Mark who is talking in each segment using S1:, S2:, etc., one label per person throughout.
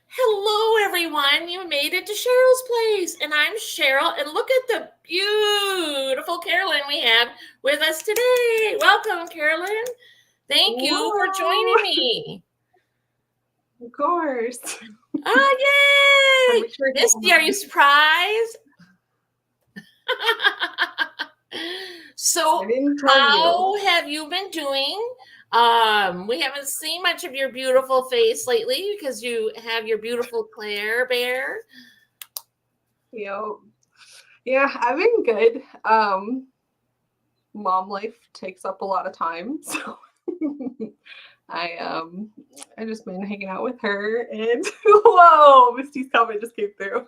S1: Hello, everyone. You made it to Cheryl's place. And I'm Cheryl. And look at the beautiful Carolyn we have with us today. Welcome, Carolyn. Thank you for joining
S2: Whoa,
S1: me.
S2: of course.
S1: Oh,
S2: I'm
S1: yay.
S2: sure it
S1: Misty, are you
S2: was.
S1: surprised?
S2: I
S1: So,
S2: didn't tell you.
S1: how have you been doing? We haven't seen much of your beautiful face lately because you have your beautiful Claire bear.
S2: You know, yeah, I've been good. Mom life takes up a lot of time, so I um I just been hanging out with her and whoa, Misty's comment just came through.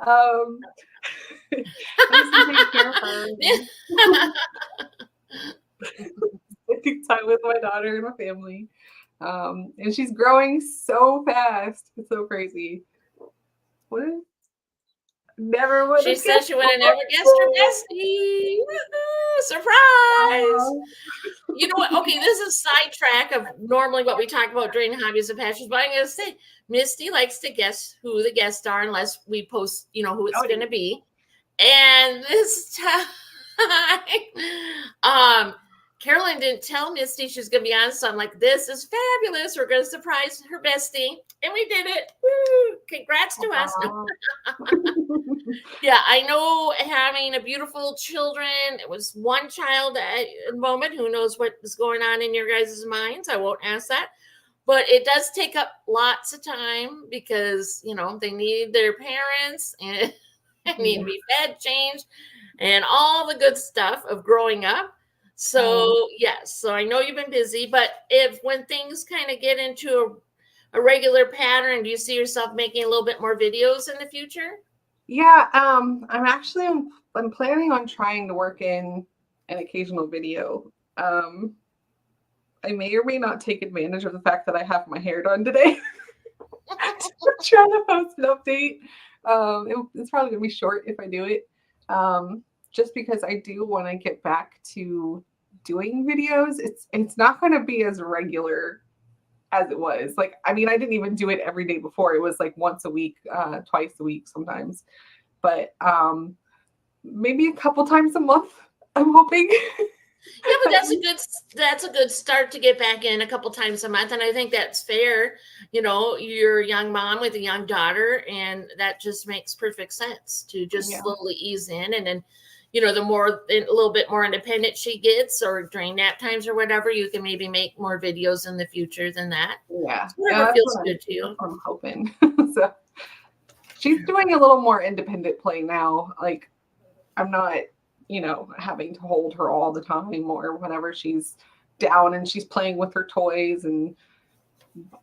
S2: Um, I just been taking care of her and spending time with my daughter and my family. And she's growing so fast. It's so crazy. What? Never would
S1: She
S2: have
S1: said
S2: guessed.
S1: she would have never guessed her bestie. Woo-hoo, surprise.
S2: Oh,
S1: You know what? Okay, this is sidetrack of normally what we talk about during Hobbies and Passions, but I'm going to say Misty likes to guess who the guests are unless we post, who it's going to be. And this time, Carolyn didn't tell Misty she's going to be on, so I'm like, this is fabulous. We're going to surprise her bestie. And we did it. Woo! Congrats to us. Yeah, I know having a beautiful children. It was one child at the moment. Who knows what is going on in your guys' minds? I won't ask that. But it does take up lots of time because, they need their parents and need to be fed, changed, and all the good stuff of growing up. So, yes, so I know you've been busy, but when things kind of get into a regular pattern, do you see yourself making a little bit more videos in the future?
S2: yeah. I'm planning on trying to work in an occasional video. I may or may not take advantage of the fact that I have my hair done today. Trying to post an update. It's probably gonna be short if I do it. Just because I do want to get back to doing videos. It's not going to be as regular as it was. Like, I mean, I didn't even do it every day before. It was like once a week, twice a week sometimes. But maybe a couple times a month. I'm hoping.
S1: Yeah, but that's a good start to get back in a couple times a month, and I think that's fair. You're a young mom with a young daughter, and that just makes perfect sense to just
S2: Yeah,
S1: slowly ease in, and then the more a little bit more independent she gets, or during nap times or whatever, you can maybe make more videos in the future than that.
S2: yeah,
S1: So
S2: yeah.
S1: whatever feels good to
S2: That's
S1: you.
S2: what I'm hoping. So she's doing a little more independent play now. Like, I'm not, having to hold her all the time or whenever she's down and she's playing with her toys and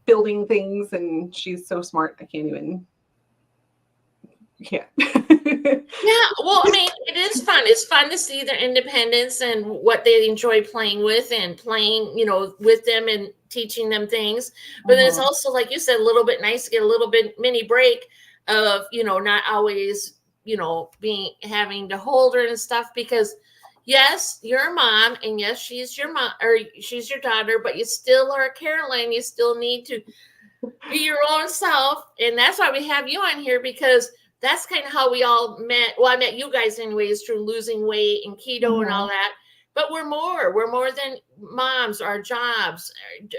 S2: building things. And she's so smart. I can't even, can't.
S1: Yeah, well, I mean, it is fun. It's fun to see their independence and what they enjoy playing with and playing, with them and teaching them things. But then it's
S2: Mhm.
S1: also, like you said, a little bit nice to get a little bit mini break of, not always, being having to hold her and stuff because yes, you're a mom and yes, she's your mom or she's your daughter, but you still are Carolyn. You still need to be your own self. And that's why we have you on here because that's kind of how we all met. Well, I met you guys anyways through losing weight and keto and all
S2: Mhm.
S1: that. But we're more. We're more than moms, our jobs,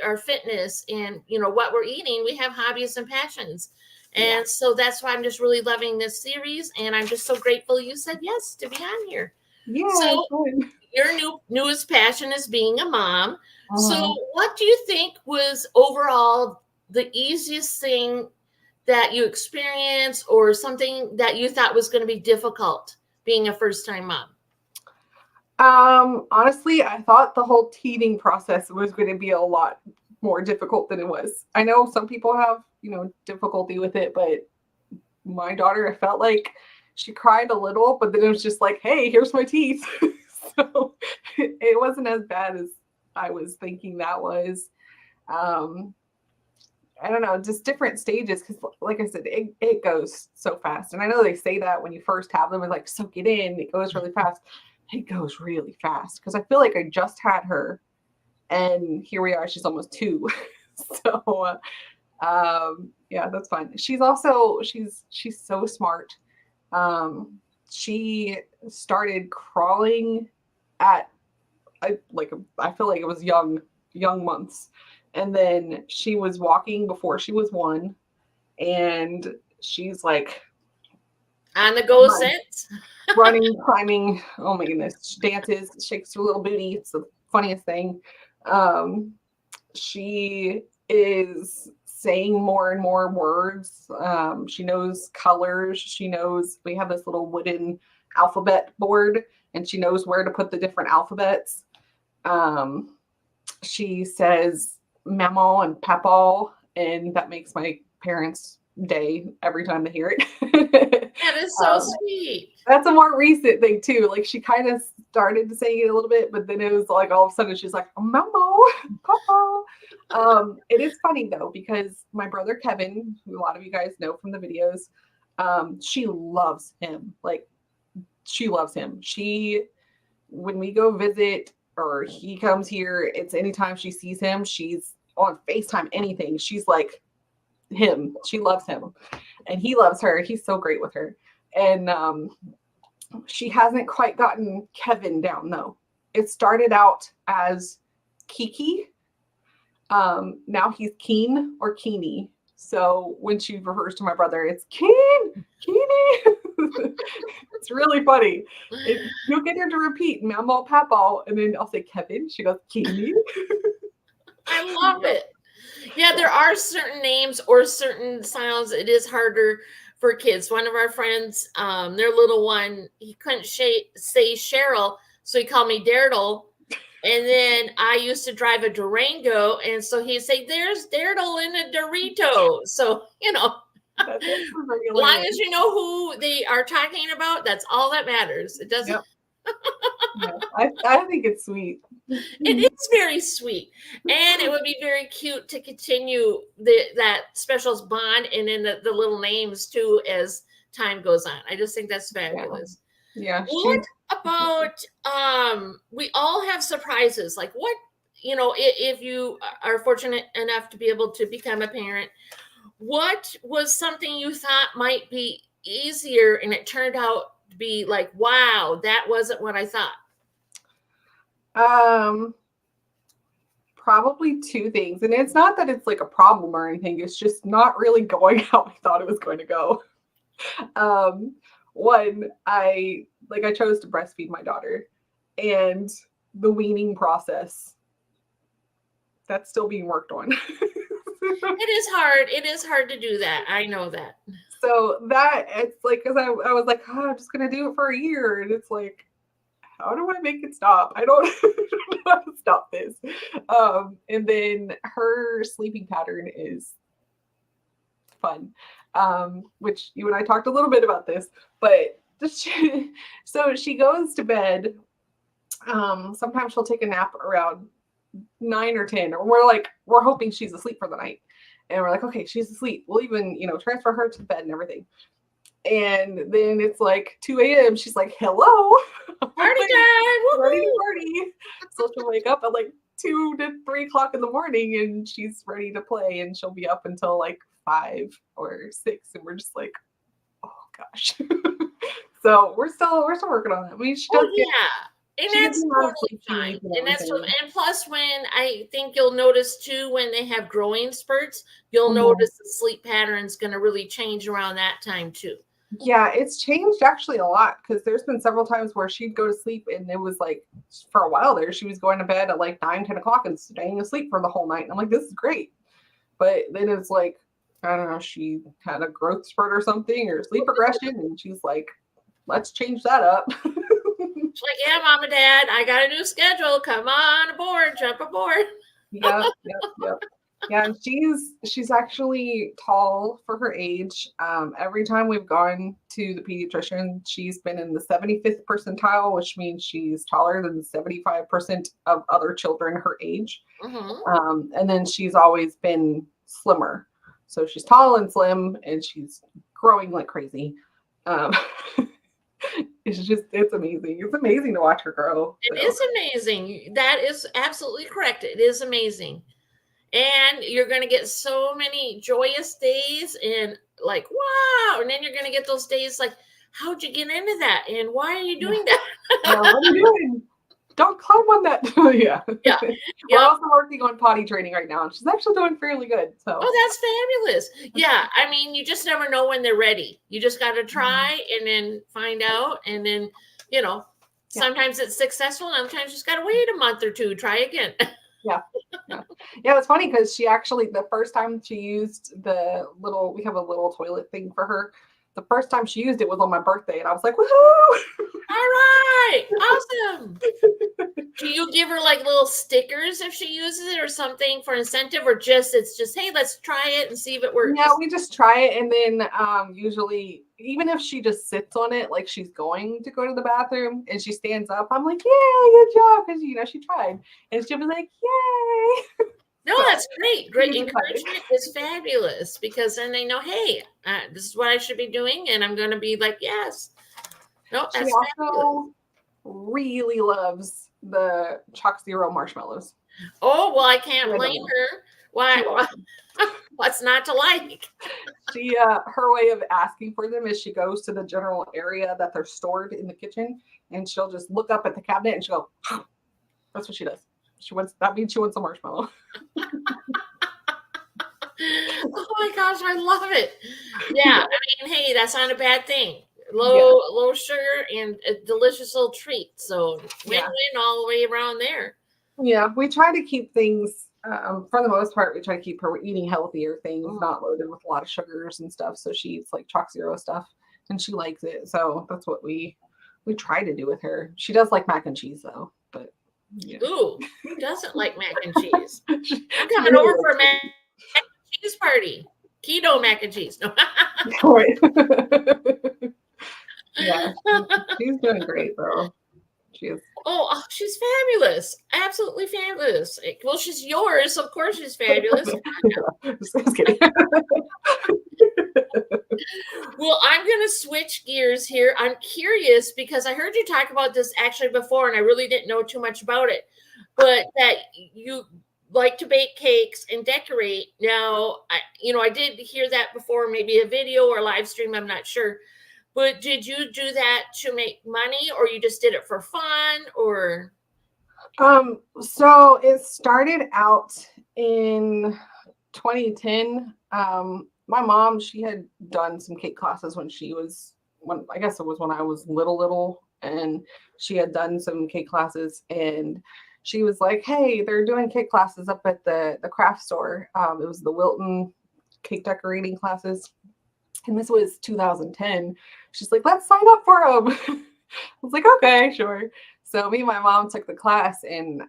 S1: our fitness, and what we're eating. We have hobbies and passions.
S2: Yeah.
S1: And so that's why I'm just really loving this series. And I'm just so grateful you said yes to be on here.
S2: Yeah, it's
S1: So
S2: fun.
S1: your newest passion is being a mom. So
S2: Mhm.
S1: what do you think was overall the easiest thing that you experienced or something that you thought was going to be difficult being a first time mom?
S2: Honestly, I thought the whole teething process was going to be a lot more difficult than it was. I know some people have, difficulty with it, but my daughter, I felt like she cried a little, but then it was just like, hey, here's my teeth. So it wasn't as bad as I was thinking that was. Um, I don't know, just different stages because, like I said, it goes so fast. And I know they say that when you first have them, it's like, soak it in, it goes really fast. It goes really fast because I feel like I just had her and here we are, she's almost two. So Yeah, that's fun. She's so smart. She started crawling at I feel like it was young months, and then she was walking before she was 1, and she's like
S1: On the go since.
S2: running, climbing. Oh my goodness, she dances, shakes her little booty. It's the funniest thing. Um, she is saying more and more words. She knows colors. She knows we have this little wooden alphabet board, and she knows where to put the different alphabets. She says memo and papaw, and that makes my parents' day every time they hear it.
S1: That is so sweet.
S2: That's a more recent thing too. Like she kind of started to say it a little bit, but then it was like all of a sudden she's like, memo, papa. It is funny though, because my brother Kevin, who a lot of you guys know from the videos, she loves him. Like she loves him. When we go visit or he comes here, it's anytime she sees him, she's on FaceTime, anything. She's like him. She loves him. And he loves her. He's so great with her. And she hasn't quite gotten Kevin down though. It started out as Kiki. Now he's Keen or Keeny. So when she refers to my brother, it's Keeny. It's really funny. You'll get her to repeat Mamo Papaw, and then I'll say Kevin. She goes Keeny.
S1: I love it. Yeah, there are certain names or certain sounds. It is harder for kids. One of our friends, their little one, he couldn't say Cheryl, so he called me Daredle. And then I used to drive a Durango, and so he'd say, "There's Daredle in a Dorito." So, as long as you know who they are talking about, that's all that matters. It doesn't.
S2: Yep. I think it's sweet.
S1: It is very sweet, and it would be very cute to continue that specials bond, and then the little names too as time goes on. I just think that's fabulous.
S2: Yeah.
S1: What about we all have surprises? Like what, if you are fortunate enough to be able to become a parent, what was something you thought might be easier and it turned out to be like, wow, that wasn't what I thought?
S2: Probably 2 things. And it's not that it's like a problem or anything. It's just not really going how I thought it was going to go. One, I chose to breastfeed my daughter, and the weaning process, that's still being worked on.
S1: It is hard. It is hard to do that. I know that.
S2: So that it's like, because I was like, I'm just going to do it for a year. And it's like, how do I make it stop? I don't know how to stop this. And then her sleeping pattern is fun, which you and I talked a little bit about this, but so she goes to bed. Sometimes she'll take a nap around 9 or 10, or we're hoping she's asleep for the night. And we're like, okay, she's asleep. We'll even, transfer her to bed and everything. And then it's like 2 a.m. She's like, hello.
S1: Party time.
S2: Ready to party. So she'll wake up at like 2 to 3 o'clock in the morning, and she's ready to play, and she'll be up until like 5 or 6. And we're just like, oh gosh. So we're still working on it. I mean, she does
S1: and that's totally fine. And plus, when I think you'll notice too, when they have growing spurts, you'll notice the sleep pattern's going to really change around that time too.
S2: Yeah, it's changed actually a lot, because there's been several times where she'd go to sleep, and it was like for a while there, she was going to bed at like 9, 10 o'clock and staying asleep for the whole night. And I'm like, this is great. But then it's like, I don't know, she had a growth spurt or something, or sleep regression, and she's like, let's change that up.
S1: She's like, yeah, mom and dad, I got a new schedule. Come on aboard, jump aboard.
S2: Yep. Yeah, and she's actually tall for her age. Every time we've gone to the pediatrician, she's been in the 75th percentile, which means she's taller than 75% of other children her age.
S1: Mm-hmm.
S2: And then she's always been slimmer. So she's tall and slim, and she's growing like crazy. It's amazing. It's amazing to watch her grow.
S1: It is amazing. That is absolutely correct. It is amazing. And you're going to get so many joyous days and like, wow. And then you're going to get those days like, how'd you get into that? And why are you doing that?
S2: Yeah, what are you doing? Don't climb on that. Yeah.
S1: Yeah.
S2: We're also working on potty training right now, and she's actually doing fairly good. So.
S1: Oh, that's fabulous. Yeah. I mean, you just never know when they're ready. You just got to try and then find out. And then, you know, sometimes it's successful. And sometimes you just got to wait a month or two, try again.
S2: Yeah. Yeah, it's funny because she actually, the first time she used we have a little toilet thing for her. The first time she used it was on my birthday, and I was like, woohoo!
S1: All right. Awesome. Do you give her like little stickers if she uses it or something for incentive, or it's just, hey, let's try it and see if it works?
S2: Yeah, we just try it, and then usually, even if she just sits on it like she's going to go to the bathroom and she stands up, I'm like, yay, good job, because she tried, and she'll be like, yay.
S1: No, that's great. Great encouragement is fabulous, because then they know, hey, this is what I should be doing, and I'm going to be like, yes. No, that's
S2: she also really loves the Chalk Zero marshmallows.
S1: Oh, well, I can't blame her. Why? What's not to like?
S2: She her way of asking for them is she goes to the general area that they're stored in the kitchen, and she'll just look up at the cabinet and she'll go. That's what she does. That means she wants a marshmallow.
S1: Oh my gosh, I love it. Yeah, I mean, hey, that's not a bad thing. Low sugar and a delicious little treat. So win-win all the way around there.
S2: Yeah, we try to keep things, for the most part, we try to keep her eating healthier things, not loaded with a lot of sugars and stuff. So she eats like Chalk Zero stuff, and she likes it. So that's what we try to do with her. She does like mac and cheese though, but yeah.
S1: Ooh, who doesn't like mac and cheese? I'm coming over for a mac and cheese party. Keto mac and cheese. No.
S2: Right. Yeah, she's doing great though. She is.
S1: Oh, she's fabulous. Absolutely fabulous. Well, she's yours. Of course she's fabulous.
S2: Just kidding.
S1: Well, I'm going to switch gears here. I'm curious because I heard you talk about this actually before, and I really didn't know too much about it, but that you like to bake cakes and decorate. Now, I did hear that before, maybe a video or live stream, I'm not sure. But did you do that to make money, or you just did it for fun, or?
S2: So it started out in 2010. My mom, she had done some cake classes when I guess it was when I was little, and she had done some cake classes, and she was like, hey, they're doing cake classes up at the craft store. It was the Wilton cake decorating classes. And this was 2010. She's like, let's sign up for them. I was like, okay, sure. So me and my mom took the class, and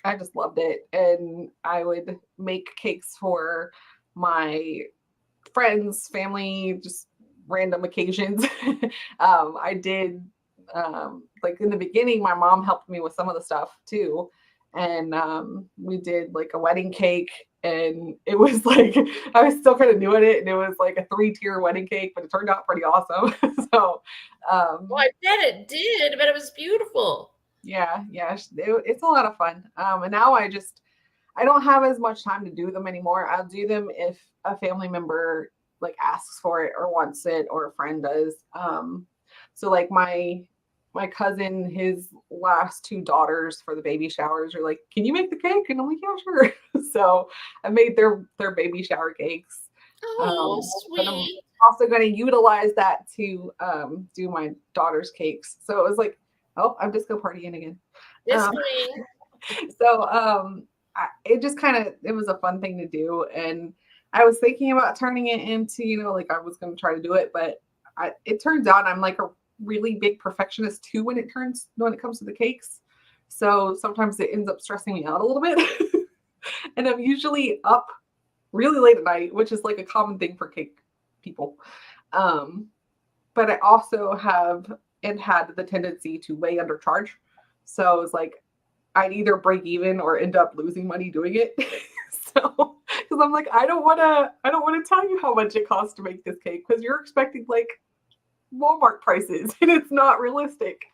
S2: I just loved it. And I would make cakes for my friends, family, just random occasions. I did, like in the beginning, my mom helped me with some of the stuff too. And we did like a wedding cake. And it was like, I was still kind of new at it. And it was like a 3-tier wedding cake, but it turned out pretty awesome. So,
S1: well, I bet it did, but it was beautiful.
S2: Yeah. It's a lot of fun. And now I don't have as much time to do them anymore. I'll do them if a family member like asks for it or wants it, or a friend does. So like my cousin, his last 2 daughters for the baby showers are like, can you make the cake? And I'm like, yeah, sure. So I made their baby shower cakes.
S1: Oh, sweet.
S2: I'm also going to utilize that to do my daughter's cakes. So it was like, oh, I'm disco partying again. So it just it was a fun thing to do. And I was thinking about turning it into, like I was going to try to do it, but it turns out I'm like a really big perfectionist too when it comes to the cakes. So sometimes it ends up stressing me out a little bit. And I'm usually up really late at night, which is like a common thing for cake people. But I also have and had the tendency to way undercharge. So it's like I'd either break even or end up losing money doing it. So because I'm like, I don't want to tell you how much it costs to make this cake, because you're expecting like Walmart prices, and it's not realistic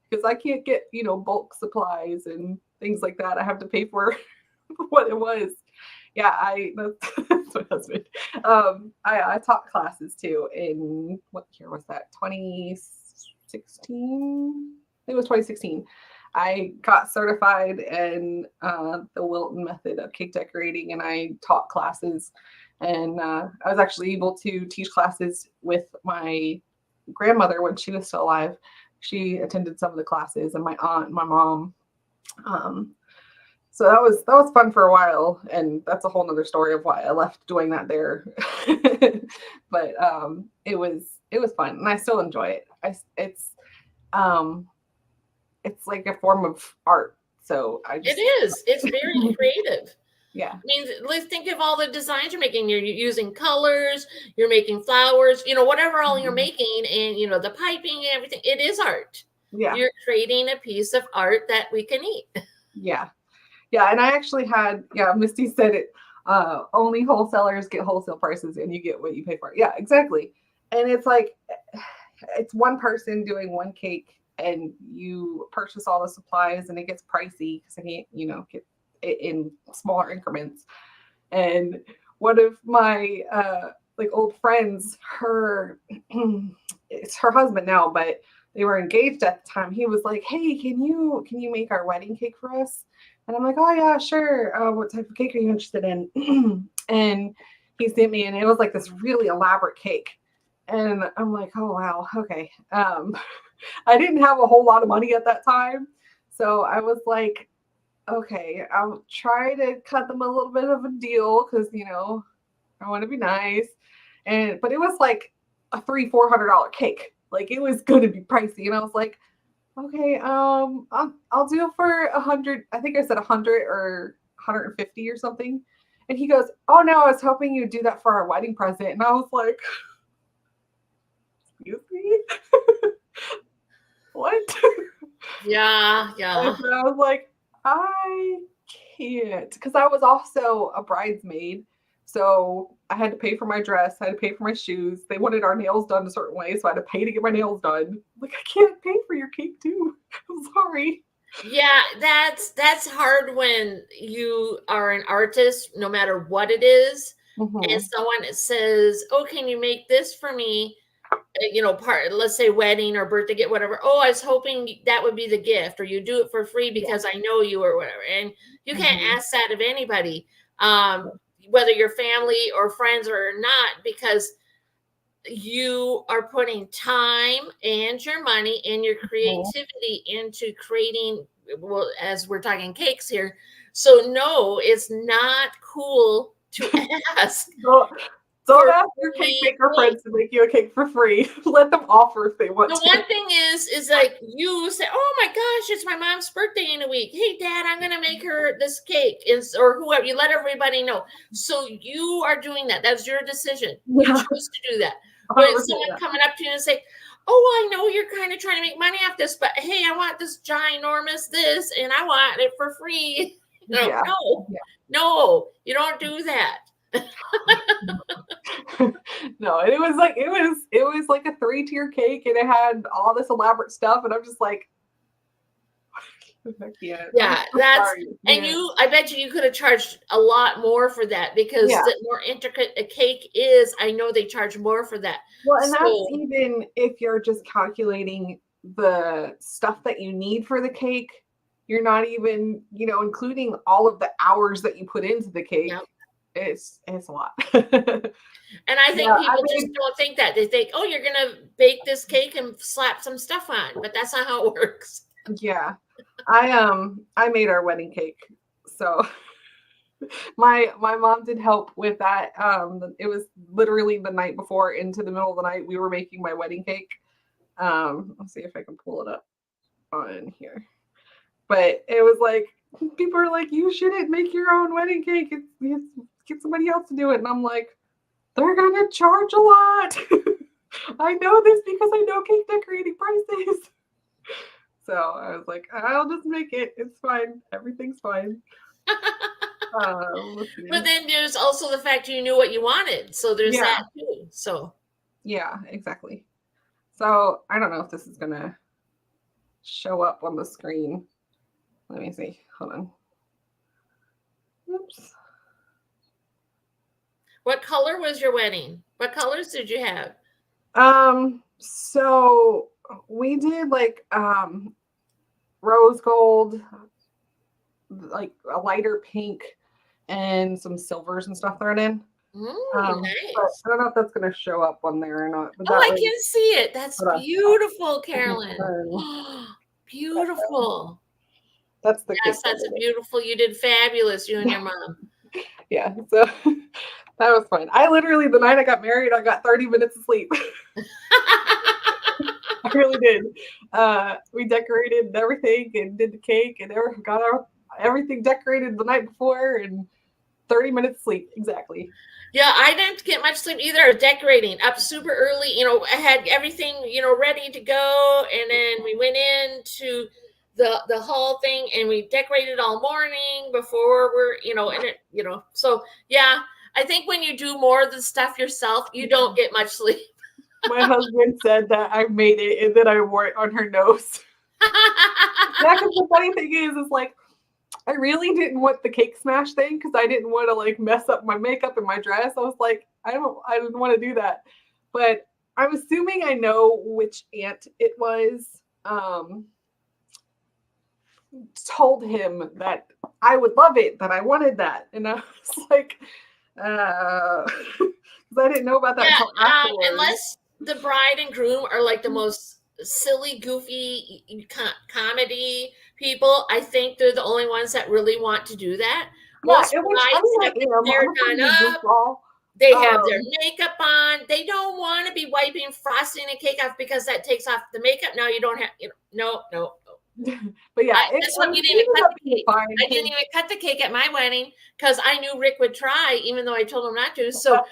S2: because I can't get, bulk supplies and things like that. I have to pay for what it was. That's my husband. I taught classes too in, what year was that? 2016? I think it was 2016. I got certified in the Wilton method of cake decorating, and I taught classes. And I was actually able to teach classes with my grandmother when she was still alive. She attended some of the classes, and my aunt and my mom. So that was fun for a while, and that's a whole nother story of why I left doing that there. But it was fun, and I still enjoy it. It's like a form of art. So
S1: It is. It's very creative.
S2: Yeah.
S1: I mean, let's think of all the designs you're making. You're using colors, you're making flowers, whatever all you're making, and the piping and everything. It is art.
S2: Yeah.
S1: You're creating a piece of art that we can eat.
S2: Yeah. Yeah. And I actually had, Misty said it, only wholesalers get wholesale prices and you get what you pay for. Yeah, exactly. And it's like, it's one person doing one cake and you purchase all the supplies and it gets pricey because I can't, get it in smaller increments. And one of my like old friends, it's her husband now, but they were engaged at the time. He was like, "Hey, can you make our wedding cake for us?" And I'm like, "Oh yeah, sure. What type of cake are you interested in?" And he sent me, and it was like this really elaborate cake. And I'm like, "Oh wow, okay." I didn't have a whole lot of money at that time, so I was like, "Okay, I'll try to cut them a little bit of a deal because I want to be nice." But it was like a $300-400 cake. Like it was going to be pricey, and I was like, "Okay, I'll do it for 100." I think I said 100 or 150 or something. And he goes, "Oh no, I was hoping you'd do that for our wedding present." And I was like, "Excuse me, what?"
S1: Yeah.
S2: And I was like, "I can't," because I was also a bridesmaid. So I had to pay for my dress. I had to pay for my shoes. They wanted our nails done a certain way, so I had to pay to get my nails done. Like, I can't pay for your cake too. I'm sorry.
S1: Yeah, that's hard when you are an artist, no matter what it is, and someone says, "Oh, can you make this for me?" Let's say wedding or birthday gift, whatever. "Oh, I was hoping that would be the gift," or "You do it for free because I know you," or whatever. And you can't ask that of anybody, whether you're family or friends or not, because you are putting time and your money and your creativity into creating, well, as we're talking cakes here. So no, it's not cool to ask.
S2: Don't ask your cake maker friends to make you a cake for free. Let them offer if they want to.
S1: The one thing is like you say, "Oh my gosh, it's my mom's birthday in a week. Hey Dad, I'm gonna make her this cake," or whoever. You let everybody know. So you are doing that. That's your decision. You choose to do that. But it's someone coming up to you and say, "Oh, I know you're kind of trying to make money off this, but hey, I want this ginormous this, and I want it for free." No, you don't do that.
S2: No, and it was like a 3-tier cake, and it had all this elaborate stuff, and I'm just like,
S1: yeah, I bet you could have charged a lot more for that, because the more intricate a cake is, I know they charge more for that.
S2: Well, and that's even if you're just calculating the stuff that you need for the cake. You're not even, including all of the hours that you put into the cake. Yep. It's a lot.
S1: And I think people just don't think that. They think, "Oh, you're gonna bake this cake and slap some stuff on," but that's not how it works.
S2: Yeah. I made our wedding cake. So my mom did help with that. It was literally the night before, into the middle of the night, we were making my wedding cake. Let's see if I can pull it up on here. But it was like, people are like, "You shouldn't make your own wedding cake. Get somebody else to do it." And I'm like, "They're gonna charge a lot." I know this because I know cake decorating prices. So I was like, "I'll just make it. It's fine. Everything's fine."
S1: But then there's also the fact you knew what you wanted. So there's that too. So
S2: yeah, exactly. So I don't know if this is gonna show up on the screen. Let me see. Hold on. Oops.
S1: What color was your wedding? What colors did you have?
S2: So we did like rose gold, like a lighter pink, and some silvers and stuff thrown in. But
S1: Nice.
S2: I don't know if that's gonna show up on there or not. But
S1: Oh,
S2: that
S1: I
S2: was
S1: can see it. That's
S2: what
S1: beautiful,
S2: I
S1: Carolyn. Beautiful.
S2: that's the cake
S1: Yes, that's a beautiful. You did fabulous, you and your mom.
S2: Yeah, so that was fun. I literally, the night I got married, I got 30 minutes of sleep. I really did. We decorated everything and did the cake and got everything decorated the night before, and 30 minutes sleep exactly.
S1: Yeah, I didn't get much sleep either. Decorating up super early. I had everything, ready to go, and then we went into the whole thing, and we decorated all morning before and it, So yeah, I think when you do more of the stuff yourself, you don't get much sleep.
S2: My husband said that I made it, and then I wore it on her nose. Yeah, because the funny thing is like, I really didn't want the cake smash thing because I didn't want to like mess up my makeup and my dress. I was like, I didn't want to do that. But I'm assuming I know which aunt it was. Told him that I would love it, that I wanted that. And I was like, because I didn't know about that until afterwards.
S1: Unless the bride and groom are like the most silly, goofy comedy people, I think they're the only ones that really want to do that. Most brides have their hair done up. They have their makeup on. They don't want to be wiping frosting and cake off because that takes off the makeup. Now you don't have, no.
S2: But yeah,
S1: that's what we didn't cut the cake. I didn't even cut the cake at my wedding because I knew Rick would try, even though I told him not to. So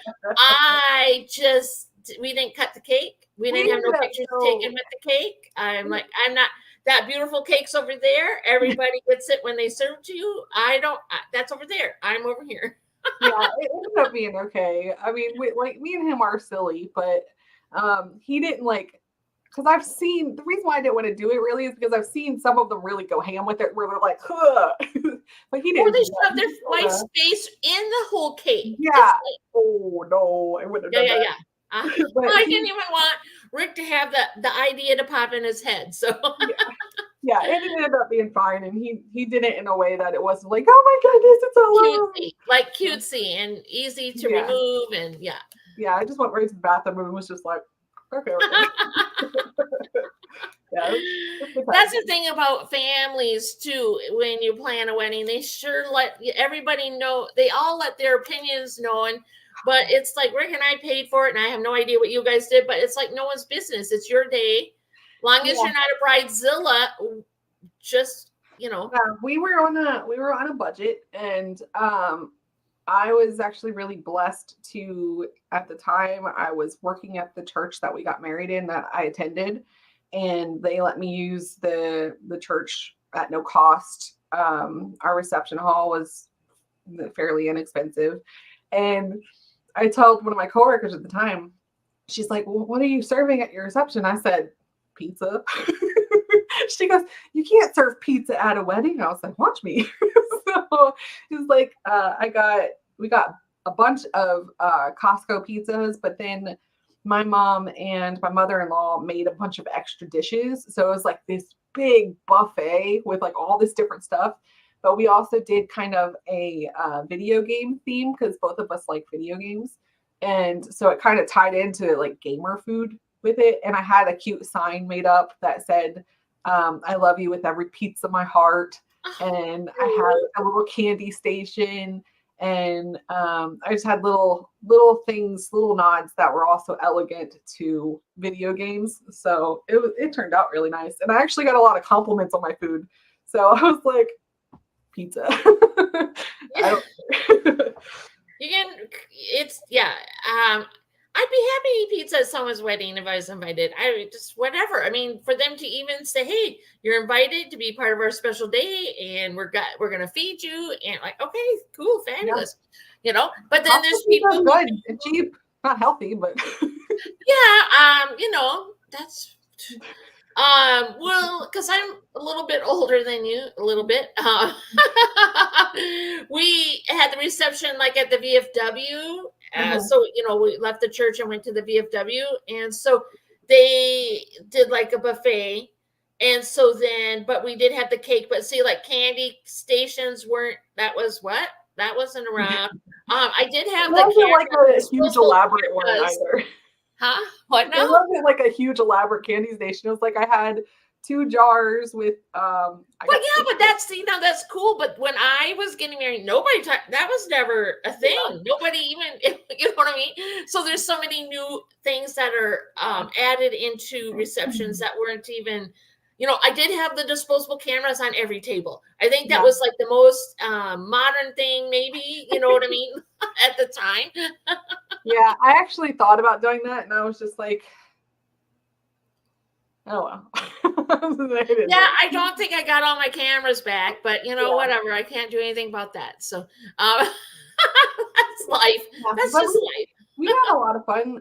S1: we didn't cut the cake. We didn't have no pictures taken with the cake. I'm like, I'm not. That beautiful cake's over there. Everybody gets it when they serve to you. I don't. That's over there. I'm over here.
S2: Yeah, it ended up being okay. I mean, me and him are silly, but he didn't like. Because I've seen, the reason why I didn't want to do it really is because I've seen some of them really go ham with it, where they're like, huh. But he didn't.
S1: Or they shove their wife's face in the whole cake.
S2: Yeah. Like, oh no, I wouldn't have done that.
S1: Yeah. I didn't even want Rick to have the idea to pop in his head. So
S2: yeah, it ended up being fine, and he did it in a way that it wasn't like, oh my goodness, it's all
S1: cutesy, like cutesy and easy to remove, and yeah.
S2: I just went right to the bathroom and was just like, okay. Yeah,
S1: that's the thing about families too. When you plan a wedding, they sure let everybody know. They all let their opinions known. But it's like Rick and I paid for it, and I have no idea what you guys did. But it's like no one's business. It's your day, long as you're not a bridezilla. Just
S2: we were on a budget, and I was actually really blessed to. At the time, I was working at the church that we got married in that I attended, and they let me use the church at no cost. Our reception hall was fairly inexpensive, and I told one of my coworkers at the time, she's like, well, what are you serving at your reception? I said, pizza. She goes, you can't serve pizza at a wedding. I was like, watch me. So it was like, we got a bunch of Costco pizzas, but then my mom and my mother-in-law made a bunch of extra dishes. So it was like this big buffet with like all this different stuff. But we also did kind of a video game theme because both of us like video games. And so it kind of tied into like gamer food with it. And I had a cute sign made up that said, I love you with every piece of my heart. And I had a little candy station. And I just had little things, little nods that were also elegant to video games. So it turned out really nice. And I actually got a lot of compliments on my food. So I was like, pizza.
S1: I'd be happy to eat pizza at someone's wedding if I was invited. I just whatever. I mean, for them to even say, "Hey, you're invited to be part of our special day, and we're gonna feed you," and like, okay, cool, fabulous, But then there's people
S2: good and cheap, not healthy, but
S1: that's. Well, because I'm a little bit older than you, a little bit. We had the reception like at the VFW, So, we left the church and went to the VFW. And so they did like a buffet. And so then, but we did have the cake, but see, like candy stations weren't, that wasn't around. I did have
S2: It
S1: the
S2: wasn't like a huge
S1: disposable
S2: elaborate one
S1: cameras.
S2: either.
S1: Huh? What
S2: It
S1: now?
S2: wasn't like a huge elaborate candy station. It was like I had 2 jars with
S1: But that's cool. But when I was getting married, that was never a thing.
S2: Yeah.
S1: Nobody even, you know what I mean? So there's so many new things that are added into receptions that weren't even, I did have the disposable cameras on every table. I think that was like the most modern thing, maybe, you know what I mean, at the time.
S2: Yeah, I actually thought about doing that, and I was just like, oh well.
S1: I don't think I got all my cameras back, but whatever. I can't do anything about that. So that's life. That's just life.
S2: We had a lot of fun.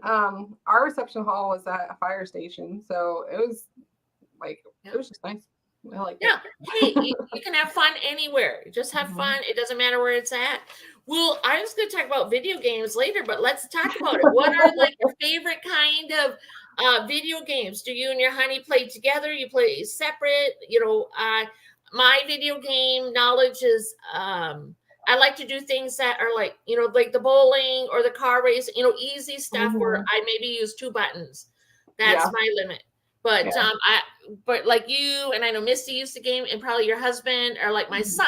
S2: Our reception hall was at a fire station, so it was just nice. I like it.
S1: Hey, you can have fun anywhere. Just have fun. It doesn't matter where it's at. Well, I was going to talk about video games later, but let's talk about it. What are like your favorite kind of video games? Do you and your honey play together? You play separate? My video game knowledge is I like to do things that are like, like the bowling or the car race, easy stuff where I maybe use 2 buttons. That's my limit. But but like you, and I know Misty used to game, and probably your husband or like my son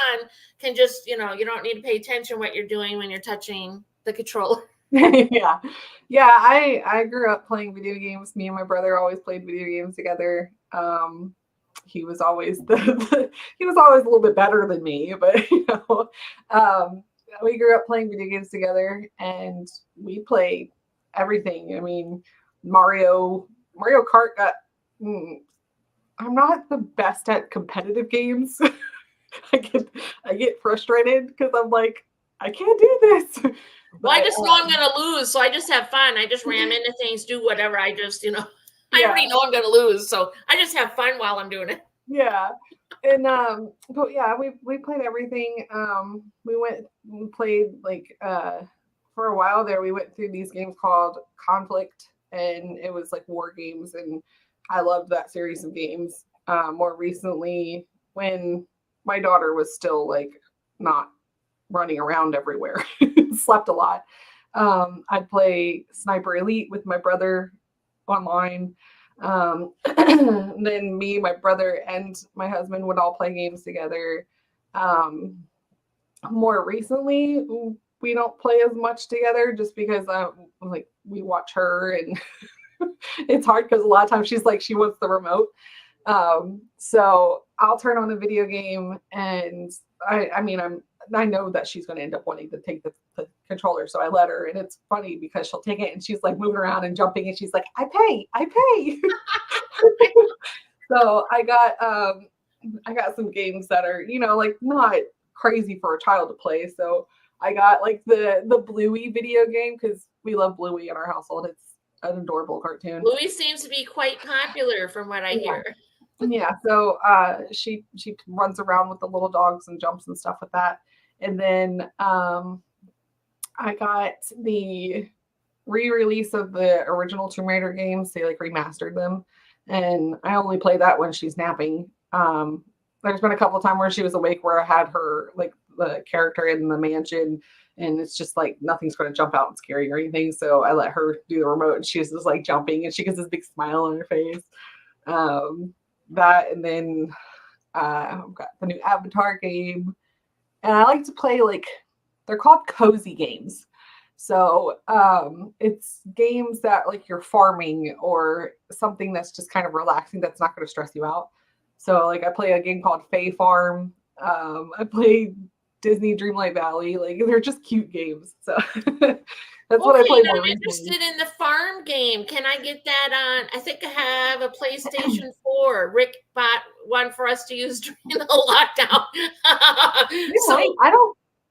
S1: can just, you don't need to pay attention what you're doing when you're touching the controller.
S2: Yeah. I grew up playing video games. Me and my brother always played video games together. He was always he was always a little bit better than me, but we grew up playing video games together, and we played everything. I mean, Mario Kart got. I'm not the best at competitive games. I get frustrated because I'm like, I can't do this.
S1: Well, I just know I'm going to lose, so I just have fun. I just ram into things, do whatever. I just, I already know I'm going to lose, so I just have fun while I'm doing it.
S2: Yeah, and but yeah, we played everything. We played like for a while there. We went through these games called Conflict, and it was like war games, and I loved that series of games. More recently, when my daughter was still like not running around everywhere, slept a lot. I'd play Sniper Elite with my brother online. Then me, my brother, and my husband would all play games together. More recently, we don't play as much together just because we watch her, and it's hard because a lot of times she's like, she wants the remote. So I'll turn on a video game, and I know that she's going to end up wanting to take the controller, so I let her, and it's funny because she'll take it and she's like moving around and jumping, and she's like, I pay. So I got some games that are, like not crazy for a child to play. So I got like the Bluey video game because we love Bluey in our household. It's an adorable cartoon.
S1: Bluey seems to be quite popular from what I hear.
S2: Yeah, so she runs around with the little dogs and jumps and stuff with that. And then I got the re-release of the original Tomb Raider games. They like remastered them, and I only play that when she's napping. There's been a couple of times where she was awake where I had her like the character in the mansion, and it's just like nothing's going to jump out and scary or anything. So I let her do the remote, and she's just like jumping, and she gets this big smile on her face. That, and then I've got the new Avatar game, and I like to play they're called cozy games. So it's games that like you're farming or something that's just kind of relaxing, that's not going to stress you out. So like I play a game called Fae Farm. I play Disney Dreamlight Valley. Like they're just cute games. So that's what I play more recently. I'm
S1: interested in the farm game. Can I get that on? I think I have a PlayStation 4. Rick bought one for us to use during the lockdown.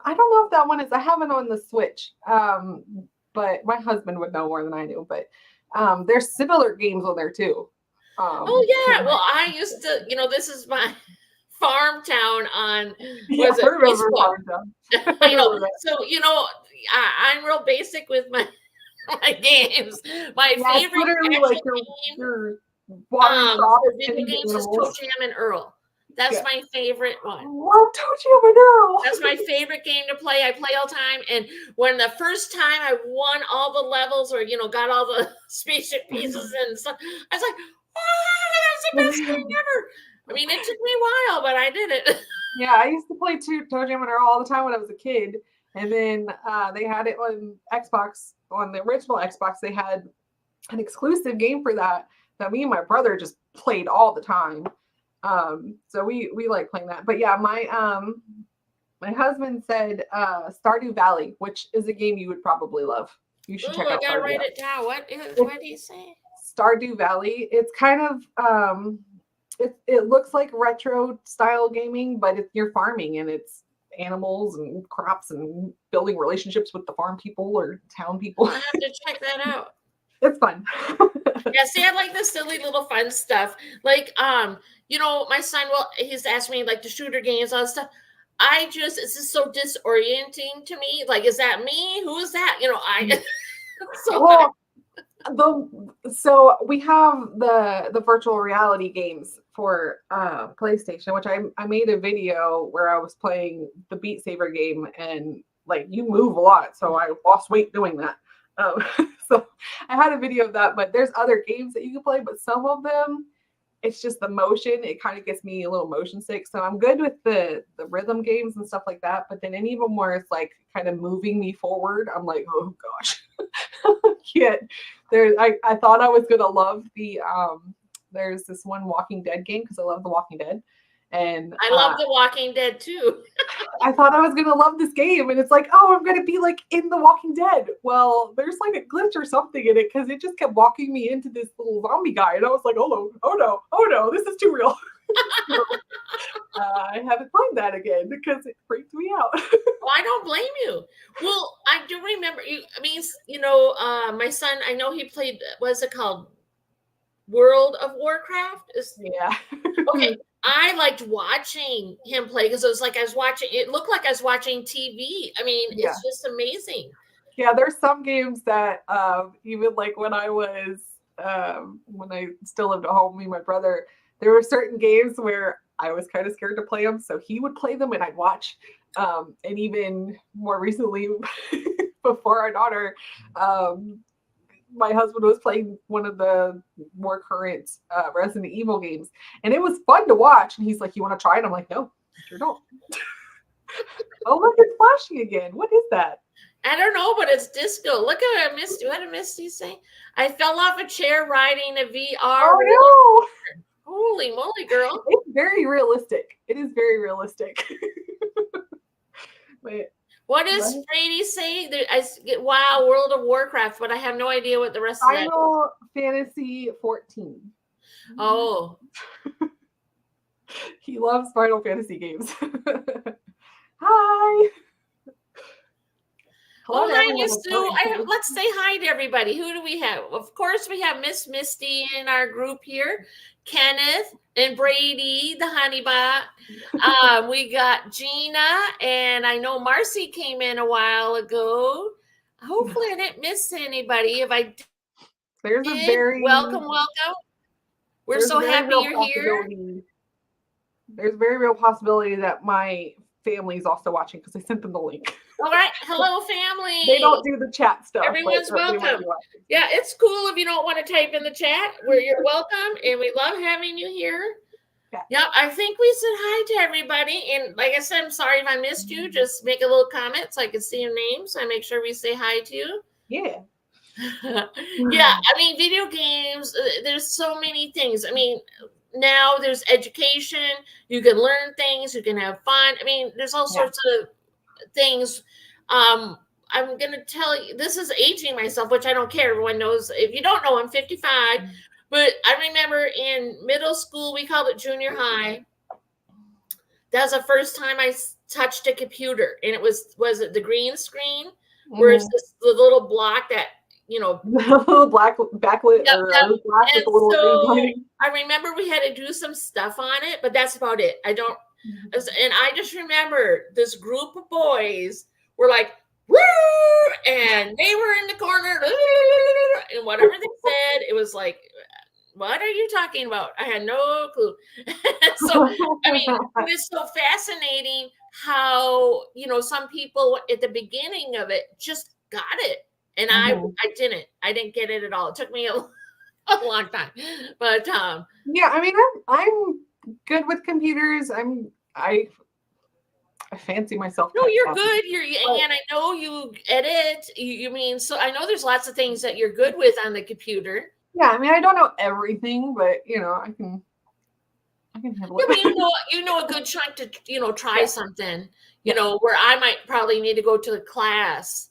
S2: I don't know if that one is. I have it on the Switch. But my husband would know more than I do. But there's similar games on there too.
S1: Well, I used to, this is my farm town on Facebook.
S2: So,
S1: I'm real basic with my games. My
S2: Yeah, it's
S1: favorite
S2: literally
S1: actual
S2: like
S1: game
S2: your watering
S1: for
S2: crops
S1: video
S2: and
S1: games is Toe
S2: animals.
S1: Jam and Earl. That's
S2: Yeah.
S1: my favorite
S2: I
S1: one.
S2: love Tojo and Earl.
S1: That's my favorite game to play. I play all the time. And when the first time I won all the levels or, got all the spaceship pieces and stuff, I was like, oh, that's the best game ever. I mean, it took me a while, but I did it.
S2: Yeah, I used to play Toe Jam and Earl all the time when I was a kid. And then they had it on Xbox, on the original Xbox, they had an exclusive game for that me and my brother just played all the time. So we like playing that. But yeah, my husband said Stardew Valley, which is a game you would probably love. You should check
S1: I
S2: out
S1: gotta
S2: Stardew
S1: write
S2: Valley.
S1: it down. What do you say?
S2: Stardew Valley. It's kind of it looks like retro style gaming, but you're farming and it's animals and crops and building relationships with the farm people or town people.
S1: I have to check that out.
S2: It's fun.
S1: Yeah, see, I like the silly little fun stuff. Like, my son, well, he's asked me like the shooter games, all that stuff. It's just so disorienting to me. Like, is that me? Who is that?
S2: So we have the virtual reality games for PlayStation, which I made a video where I was playing the Beat Saber game, and like you move a lot, so I lost weight doing that. So I had a video of that, but there's other games that you can play, but some of them it's just the motion. It kind of gets me a little motion sick. So I'm good with the rhythm games and stuff like that. But then any of them where it's like kind of moving me forward, I'm like, oh gosh, can't. I thought I was gonna love the there's this one Walking Dead game because I love The Walking Dead. And
S1: I love The Walking Dead too.
S2: I thought I was gonna love this game, and it's like, oh, I'm gonna be like in The Walking Dead. Well, there's like a glitch or something in it because it just kept walking me into this little zombie guy, and I was like, oh no, this is too real. So, I haven't played that again because it freaked me out.
S1: Well, I don't blame you. Well, I do remember you. I mean, my son, I know he played. What's it called? World of Warcraft.
S2: Yeah.
S1: Okay. I liked watching him play because it was like it looked like I was watching TV. I mean,
S2: Yeah.
S1: It's just amazing.
S2: Yeah, there's some games that even like when I was when I still lived at home, me and my brother, there were certain games where I was kind of scared to play them, so he would play them and I'd watch. And even more recently, before our daughter, my husband was playing one of the more current Resident Evil games, and it was fun to watch. And he's like, "You want to try it?" I'm like, "No, sure don't." Oh, look, it's flashing again. What is that?
S1: I don't know, but it's disco. Look at what Misty. What did Misty say? I fell off a chair riding a VR.
S2: Oh no!
S1: Holy moly, girl!
S2: It's very realistic. It is very realistic. Wait.
S1: What does Brady say? Wow, World of Warcraft, but I have no idea what the rest of that is.
S2: Final Fantasy 14.
S1: Oh.
S2: He loves Final Fantasy games. Hi.
S1: Hello, hi, Miss Sue. Let's say hi to everybody. Who do we have? Of course, we have Miss Misty in our group here. Kenneth and Brady, the honeybot. We got Gina, and I know Marcy came in a while ago. Hopefully, I didn't miss anybody. If I did,
S2: there's a very
S1: welcome. We're so happy you're here.
S2: There's a very real possibility that my family is also watching because I sent them the link.
S1: All right. Hello, family.
S2: They don't do the chat stuff.
S1: Everyone's welcome. Yeah, it's cool if you don't want to type in the chat. You're welcome, and we love having you here. Yeah, I think we said hi to everybody. And like I said, I'm sorry if I missed you. Just make a little comment so I can see your name. So I make sure we say hi to you.
S2: Yeah.
S1: Yeah, I mean, video games, there's so many things. I mean, now there's education. You can learn things. You can have fun. I mean, there's all sorts of things. I'm going to tell you, this is aging myself, which I don't care. Everyone knows. If you don't know, I'm 55. But I remember in middle school, we called it junior high. That was the first time I touched a computer. And it was it the green screen? Where it's the little block that, the
S2: little black backlit or black with a little green.
S1: I remember we had to do some stuff on it, but that's about it. And I just remember this group of boys were like woo, and they were in the corner, and whatever they said, it was like, what are you talking about? I had no clue. So, I mean, it is so fascinating how, some people at the beginning of it just got it. And
S2: Mhm.
S1: I didn't get it at all. It took me a long time, but,
S2: Yeah, I mean, I'm good with computers. I fancy myself
S1: no,
S2: tech
S1: you're
S2: savvy.
S1: good.
S2: But
S1: And I know you edit. You mean, so I know there's lots of things that you're good with on the computer.
S2: yeah, I mean, I don't know everything, but I can handle
S1: Yeah, but
S2: it.
S1: you know a good chunk to try
S2: Yeah,
S1: something.
S2: yeah,
S1: Where I might probably need to go to a class,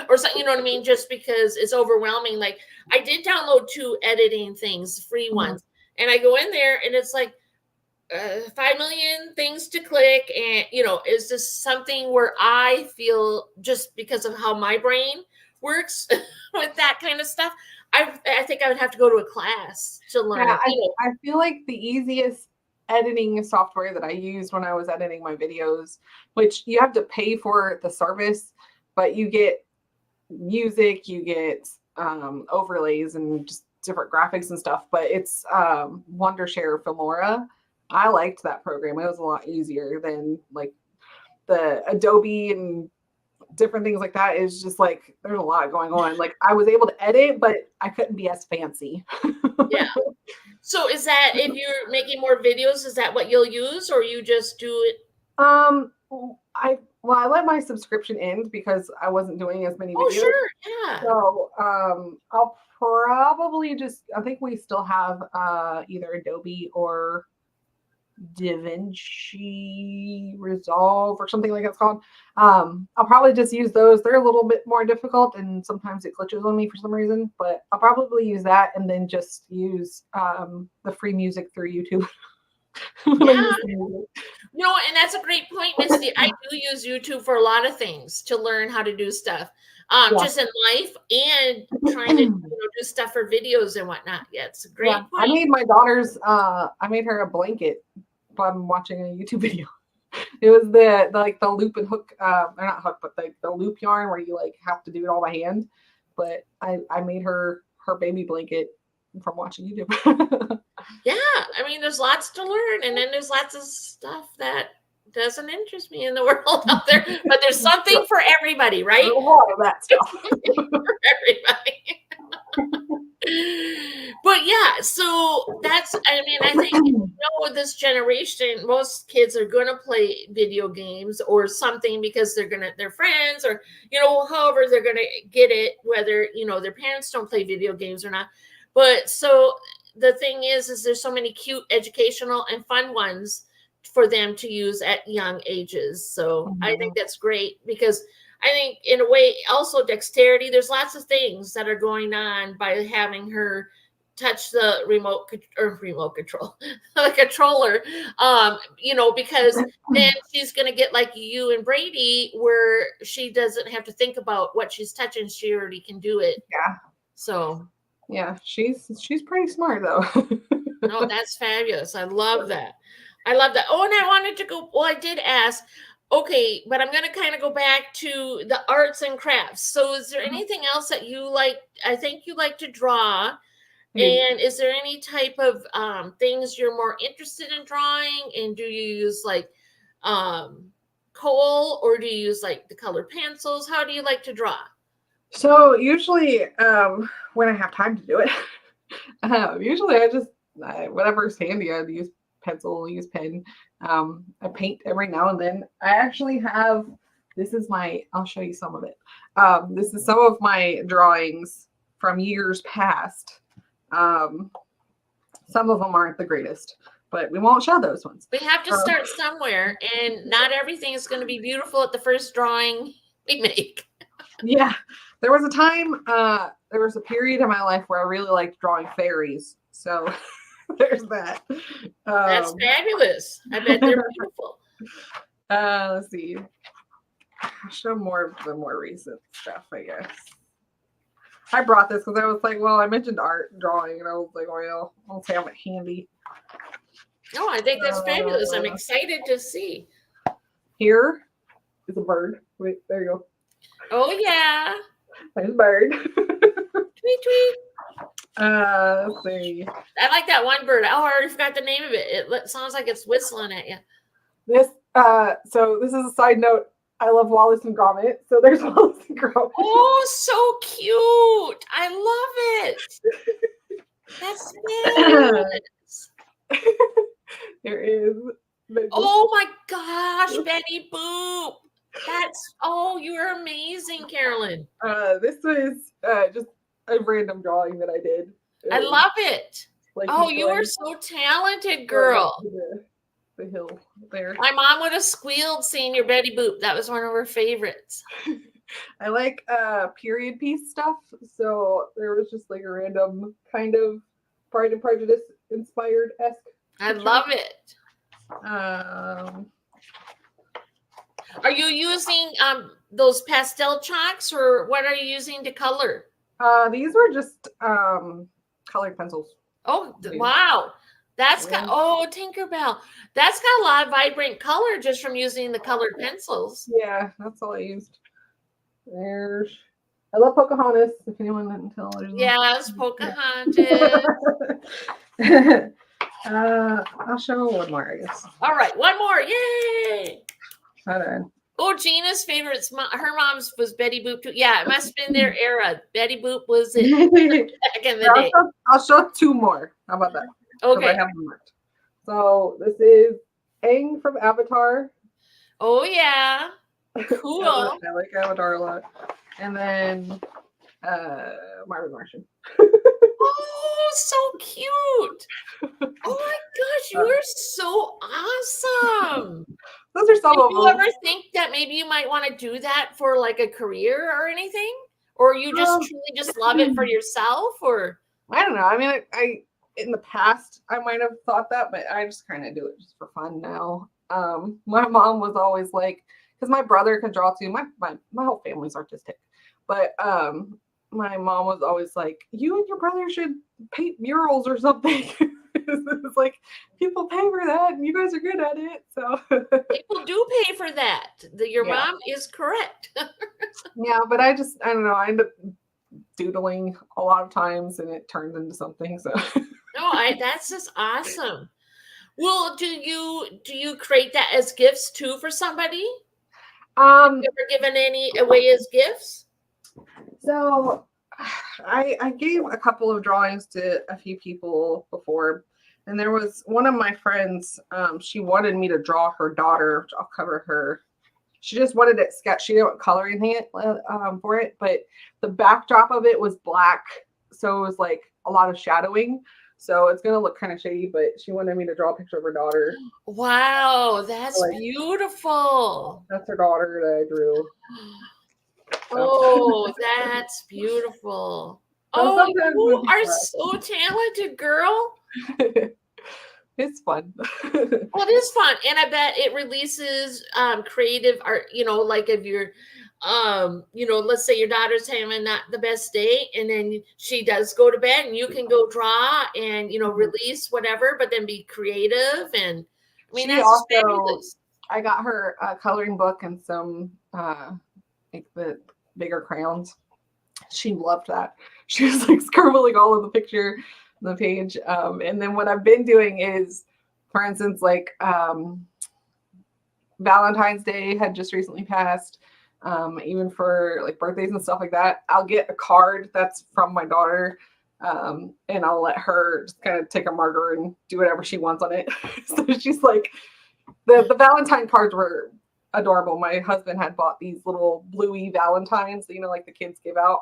S1: or something. You know what I mean? Just because it's overwhelming. Like I did download 2 editing things, free
S2: mhm,
S1: ones, and I go in there and it's like 5 million things to click, and is this something where I feel just because of how my brain works with that kind of stuff? I think I would have to go to a class to
S2: yeah.
S1: learn.
S2: I feel like the easiest editing software that I used when I was editing my videos, which you have to pay for the service, but you get music, you get overlays and just different graphics and stuff. But it's Wondershare Filmora. I liked that program. It was a lot easier than like the Adobe and different things like that. Is just like there's a lot going on. Like I was able to edit, but I couldn't be as fancy.
S1: Yeah. So is that if you're making more videos, is that what you'll use, or you just do it?
S2: Um, I let my subscription end because I wasn't doing as many
S1: Oh,
S2: videos.
S1: sure. Yeah.
S2: So I'll probably just I think we still have either Adobe or DaVinci Resolve or something like that's called. I'll probably just use those. They're a little bit more difficult and sometimes it glitches on me for some reason, but I'll probably use that and then just use the free music through YouTube when I'm
S1: Yeah.
S2: listening to music.
S1: And that's a great point, Misty. I do use YouTube for a lot of things to learn how to do stuff,
S2: Yeah.
S1: just in life and trying to do stuff for videos and whatnot. Yeah, it's a
S2: Yeah,
S1: great
S2: I
S1: point.
S2: made my daughter's. I made her a blanket while I'm watching a YouTube video. It was the like the loop and hook, or not hook, but the loop yarn where you like have to do it all by hand. But I made her baby blanket from watching YouTube.
S1: Yeah, I mean, there's lots to learn, and then there's lots of stuff that doesn't interest me in the world out there. But there's
S2: Yeah,
S1: something for everybody,
S2: a
S1: right?
S2: lot of that
S1: There's
S2: stuff.
S1: something for everybody. But yeah, so that's, I mean, I think, with this generation, most kids are going to play video games or something because they're friends, or, however they're going to get it, whether, their parents don't play video games or not. But so the thing is there's so many cute educational and fun ones for them to use at young ages. So I think
S2: Mhm.
S1: that's great because I think in a way also dexterity, there's lots of things that are going on by having her touch the remote control, the controller, because then she's going to get like you and Brady where she doesn't have to think about what she's touching. She already can do it.
S2: Yeah,
S1: So,
S2: yeah, she's pretty smart though.
S1: no, that's fabulous. I love that. I love that. Oh, and I wanted to go. Well, I did ask. Okay, but I'm going to kind of go back to the arts and crafts. So, is there anything else that you like? I think you like to draw.
S2: You-
S1: And is there any type of things you're more interested in drawing? And do you use like um, coal, or do you use like the colored pencils? How do you like to draw?
S2: So usually, when I have time to do it, usually whatever's handy. I use pencil, use pen. I paint every now and then. I actually have. This is my. I'll show you some of it. This is some of my drawings from years past. Um, some of them aren't the greatest, but we won't show those ones.
S1: We have to
S2: Um,
S1: start somewhere, and not everything is going to be beautiful at the first drawing we make.
S2: yeah, there was a time. There was a period in my life where I really liked drawing fairies. So there's that.
S1: That's
S2: Um,
S1: fabulous. I bet they're beautiful.
S2: let's see. I'll show more of the more recent stuff, I guess. I brought this because I was like, well, I mentioned art drawing, and I was like, well, I'll say I'm handy.
S1: No, I think that's fabulous. I'm
S2: Uh,
S1: excited to see.
S2: Here is a bird. Wait, there you go.
S1: Oh yeah.
S2: Nice bird.
S1: Tweet tweet.
S2: Let's see.
S1: I like that one bird. Oh, I already forgot the name of it. It sounds like it's whistling at you.
S2: This so this is a side note. I love Wallace and Gromit. So there's Wallace and Gromit.
S1: Oh, so cute. I love it. That's fabulous.
S2: There is.
S1: Oh my gosh, Betty Boop. You're amazing, Carolyn.
S2: This was just a random drawing that I did.
S1: I love it.
S2: Like
S1: You are so talented, girl.
S2: The hill there.
S1: My mom would have squealed seeing your Betty Boop. That was one of her favorites.
S2: I like period piece stuff, so there was just like a random kind of Pride and Prejudice inspired esque.
S1: I love it.
S2: Um,
S1: Are you using those pastel chalks, or what are you using to color?
S2: These were just colored pencils.
S1: Oh wow, that's got Tinkerbell. That's got a lot of vibrant color just from using the colored pencils.
S2: Yeah, that's all I used. I love Pocahontas. If anyone didn't tell,
S1: yes, Pocahontas.
S2: I'll show one more, I guess.
S1: All right, one more. Yay!
S2: Hold on.
S1: Oh, Gina's favorites. Her mom's was Betty Boop too. Yeah, it must have been their era. Betty Boop was it back in the day.
S2: I'll show two more. How about that?
S1: Okay.
S2: I have them marked. So this is Aang from Avatar.
S1: Oh yeah. Cool.
S2: I like Avatar a lot. And then Marvin Martian.
S1: Oh, so cute. Oh my gosh, you are so awesome.
S2: Those are some of them.
S1: Did you ever think that maybe you might want to do that for like a career or anything? Or you just truly just love it for yourself? Or
S2: I don't know. I mean, I in the past I might have thought that, but I just kind of do it just for fun now. My mom was always like, because my brother can draw too. My whole family's artistic, but my mom was always like, you and your brother should paint murals or something. It's like people pay for that and you guys are good at it. So
S1: people do pay for that. Your mom is correct.
S2: Yeah, but I don't know. I end up doodling a lot of times and it turns into something. So
S1: no, that's just awesome. Well, do you create that as gifts too for somebody? Have you ever given any away as gifts?
S2: So I gave a couple of drawings to a few people before, and there was one of my friends, she wanted me to draw her daughter, which I'll cover her. She just wanted it sketched. She didn't color anything for it, but the backdrop of it was black, so it was like a lot of shadowing. So it's gonna look kind of shady, but she wanted me to draw a picture of her daughter.
S1: Wow, that's beautiful.
S2: That's her daughter that I drew.
S1: Oh, that's beautiful. Oh, you are so talented, girl.
S2: It's fun.
S1: Well, it is fun. And I bet it releases creative art, like if you're, let's say your daughter's having not the best day and then she does go to bed and you can go draw and, release whatever, but then be creative. And I mean, that's also, fabulous.
S2: I got her a coloring book and some, like the bigger crayons. She loved that. She was like scribbling all of the picture on the page. And then what I've been doing is, for instance, like Valentine's Day had just recently passed. Even for like birthdays and stuff like that, I'll get a card that's from my daughter, and I'll let her just kind of take a marker and do whatever she wants on it. So she's like, the Valentine cards were adorable. My husband had bought these little bluey Valentines, like the kids give out,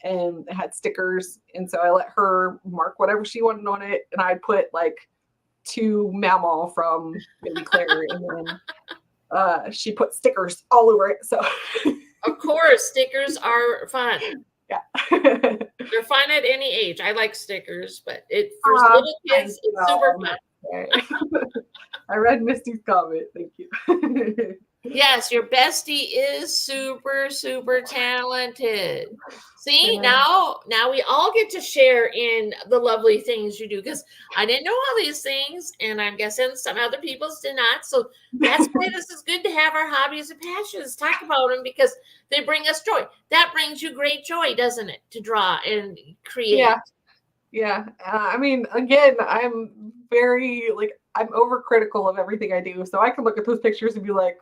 S2: and it had stickers. And so I let her mark whatever she wanted on it, and I put like to Mamaw from Baby Claire, and then she put stickers all over it. So
S1: of course, stickers are fun.
S2: Yeah.
S1: They're fun at any age. I like stickers, but for little kids, it's super fun.
S2: I read Misty's comment. Thank you.
S1: Yes, your bestie is super, super talented. See,
S2: Yeah.
S1: now we all get to share in the lovely things you do, because I didn't know all these things, and I'm guessing some other people did not. So that's why this is good to have our hobbies and passions, talk about them, because they bring us joy. That brings you great joy, doesn't it? To draw and create.
S2: Yeah. Yeah. I mean, again, I'm very like I'm overcritical of everything I do, so I can look at those pictures and be like,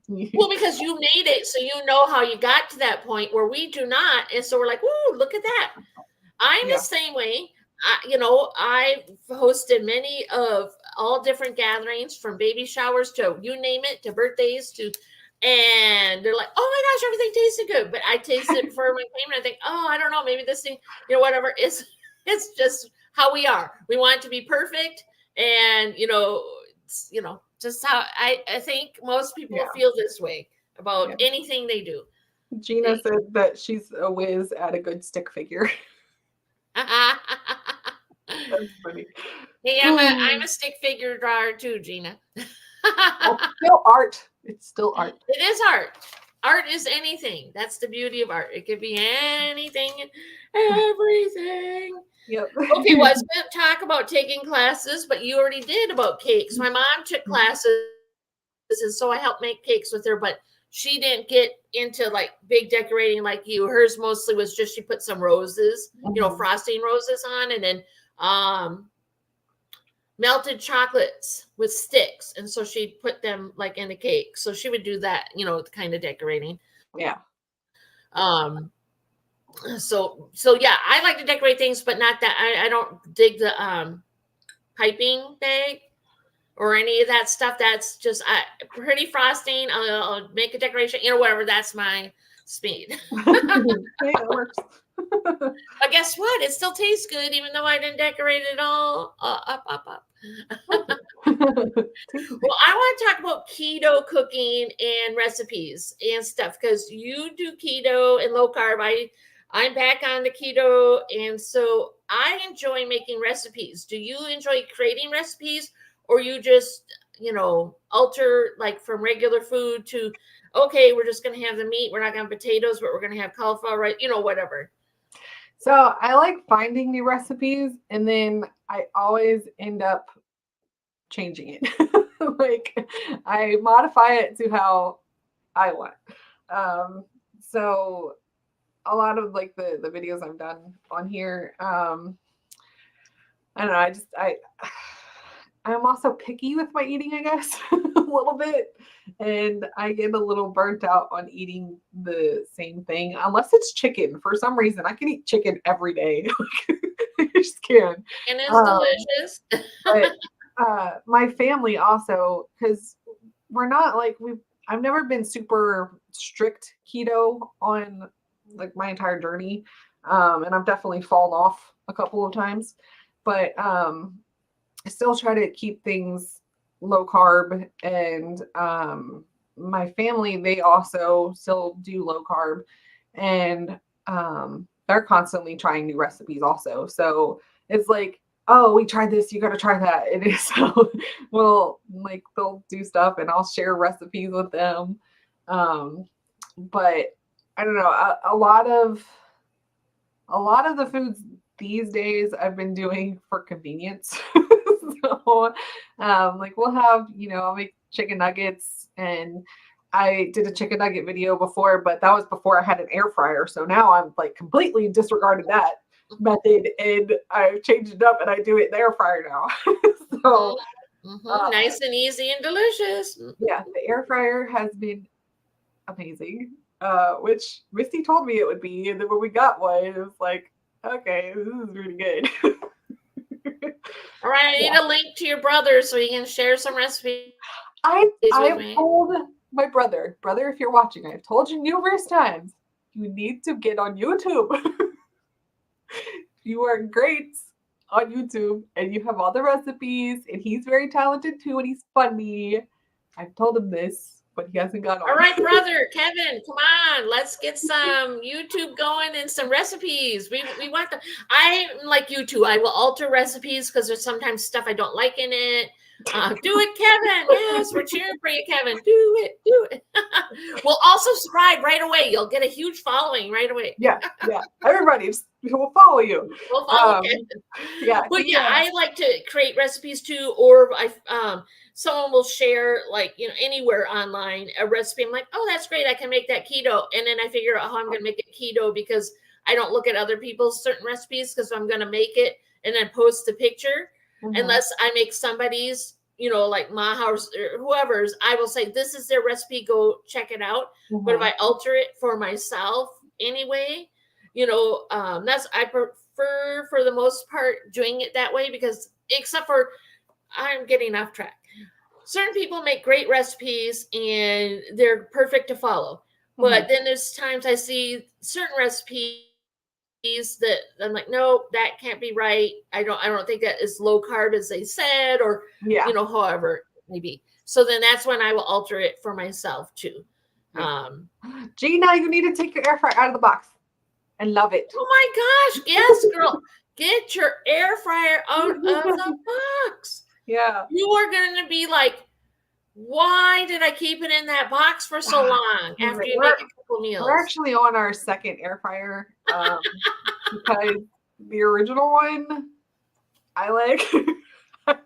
S1: Well, because you made it, so you know how you got to that point where we do not, and so we're like, "Ooh, look at that!" I'm the
S2: yeah.
S1: same way. I've hosted many of all different gatherings, from baby showers to you name it, to birthdays to, and they're like, "Oh my gosh, everything tasted good," but I tasted it before we came, and I think, "Oh, I don't know, maybe this thing, whatever." It's just how we are. We want it to be perfect, and just how I think most people
S2: Yeah.
S1: feel this way about
S2: Yeah.
S1: anything they do.
S2: Gina said that she's a whiz at a good stick figure. That's funny.
S1: Hey, I'm a stick figure drawer too, Gina.
S2: That's still art. It's still art.
S1: It is art. Art is anything. That's the beauty of art. It could be anything and everything.
S2: Yep.
S1: Okay, well, I was going to talk about taking classes, but you already did about cakes. My mom took classes, and so I helped make cakes with her, but she didn't get into like big decorating like you. Hers mostly was just she put some roses, frosting roses on, and then melted chocolates with sticks, and so she'd put them like in the cake. So she would do that, kind of decorating.
S2: Yeah.
S1: So yeah, I like to decorate things, but not that. I don't dig the piping bag or any of that stuff. That's just pretty frosting. I'll make a decoration, whatever. That's my speed.
S2: Yeah, it works.
S1: But guess what? It still tastes good, even though I didn't decorate it all up. Well, I want to talk about keto cooking and recipes and stuff, because you do keto and low carb. I'm back on the keto, and so I enjoy making recipes. Do you enjoy creating recipes, or you just alter, like, from regular food to, okay, we're just going to have the meat, we're not going to have potatoes, but we're going to have cauliflower, right? Whatever.
S2: So I like finding new recipes, and then I always end up changing it. Like I modify it to how I want. So a lot of like the videos I've done on here, I don't know, I'm also picky with my eating, I guess, a little bit. And I get a little burnt out on eating the same thing, unless it's chicken. For some reason, I can eat chicken every day. I just can.
S1: And it's delicious.
S2: But my family also, because we're not like I've never been super strict keto on like my entire journey. And I've definitely fallen off a couple of times. But I still try to keep things low carb, and my family, they also still do low carb, and they're constantly trying new recipes also. So it's like, oh, we tried this, you got to try that. It is so well, like they'll do stuff and I'll share recipes with them. But I don't know, a lot of the foods these days I've been doing for convenience. So, like we'll have, I'll make chicken nuggets, and I did a chicken nugget video before, but that was before I had an air fryer. So now I'm like completely disregarded that method, and I've changed it up and I do it in the air fryer now. So
S1: nice and easy and delicious.
S2: yeah, the air fryer has been amazing. Which Misty told me it would be, and then when we got one, it was like, okay, this is really good.
S1: All right, I need a link to your brother so he can share some recipes.
S2: I've told my brother, if you're watching, I've told you numerous times, you need to get on YouTube. You are great on YouTube, and you have all the recipes, and he's very talented too, and he's funny. I've told him this, but he hasn't got on.
S1: All right, brother Kevin, come on, let's get some YouTube going and some recipes. We want I like you too. I will alter recipes because there's sometimes stuff I don't like in it, Do it, Kevin. Yes, we're cheering for you, Kevin. Do it. We'll also subscribe right away. You'll get a huge following right away.
S2: Yeah. Everybody will follow you.
S1: We'll follow Kevin.
S2: Yeah.
S1: But yeah, I like to create recipes too, or someone will share, like, anywhere online a recipe. I'm like, oh, that's great. I can make that keto. And then I figure out how I'm going to make it keto, because I don't look at other people's certain recipes, because I'm going to make it and then post the picture. Unless I make somebody's, like my house or whoever's, I will say, this is their recipe, go check it out. But if I alter it for myself anyway, I prefer for the most part doing it that way, because except for, I'm getting off track. Certain people make great recipes and they're perfect to follow. But then there's times I see certain recipes that I'm like, no, that can't be right. I don't think that is low carb as they said, or however maybe. So then that's when I will alter it for myself too.
S2: Gina, you need to take your air fryer out of the box and love it.
S1: Oh my gosh, yes, girl. Get your air fryer out of the box.
S2: Yeah.
S1: You are going to be like, why did I keep it in that box for so long after you make a couple meals?
S2: We're actually on our second air fryer, because the original one, I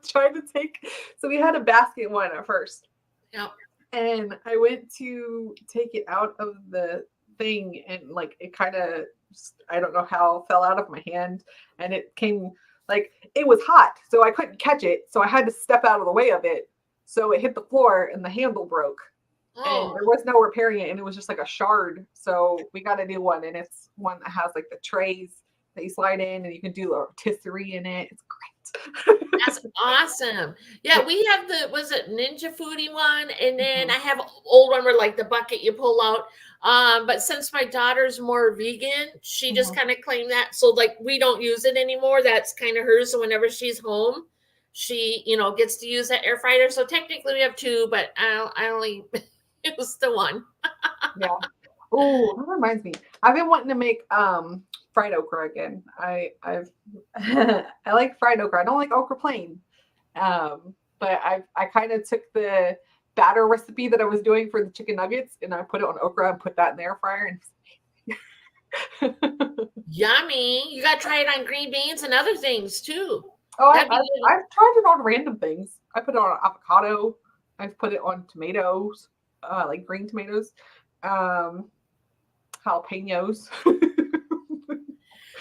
S2: tried to take, so we had a basket one at first.
S1: Yep.
S2: And I went to take it out of the thing, and it kind of, I don't know how, fell out of my hand, and it came, it was hot, so I couldn't catch it. So I had to step out of the way of it. So it hit the floor and the handle broke. And there was no repairing it, and it was just like a shard. So we got a new one, and it's one that has the trays that you slide in, and you can do a rotisserie in it. It's great.
S1: That's awesome. Yeah, we have was it Ninja Foodie one, and then I have an old one where the bucket you pull out. But since my daughter's more vegan, she just kind of claimed that. So we don't use it anymore. That's kind of hers. So whenever she's home, she, gets to use that air fryer. So technically we have two, but I only use the one.
S2: Yeah. Oh, that reminds me. I've been wanting to make fried okra again. I like fried okra. I don't like okra plain. But I kind of took the batter recipe that I was doing for the chicken nuggets, and I put it on okra and put that in the air fryer. And
S1: yummy. You got to try it on green beans and other things too.
S2: Oh, I've tried it on random things. I put it on avocado. I've put it on tomatoes, green tomatoes, jalapenos.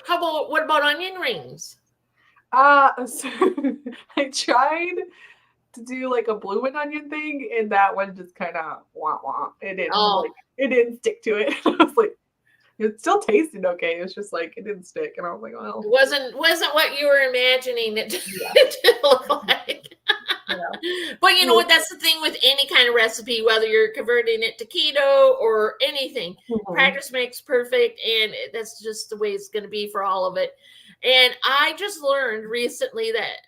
S1: What about onion rings?
S2: So I tried to do a bloomin' onion thing, and that one just kind of wah. It didn't it didn't stick to it. I was like, it still tasted okay. It was just it didn't stick, and I was like, well,
S1: it wasn't what you were imagining it to look like. Yeah. But you know what? That's the thing with any kind of recipe, whether you're converting it to keto or anything. Practice makes perfect, and that's just the way it's going to be for all of it. And I just learned recently that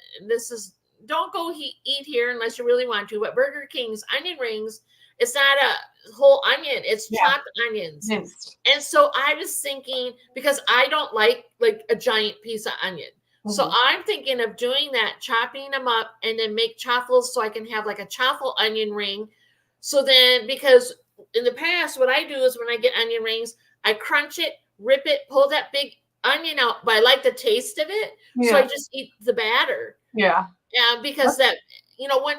S1: don't go eat here unless you really want to. But Burger King's onion rings, it's not a whole onion. It's chopped onions. And so I was thinking, because I don't like a giant piece of onion. So I'm thinking of doing that, chopping them up, and then make chaffles so I can have a chaffle onion ring. So then, because in the past, what I do is when I get onion rings, I crunch it, rip it, pull that big onion out, but I like the taste of it. So I just eat the batter. Yeah. Because when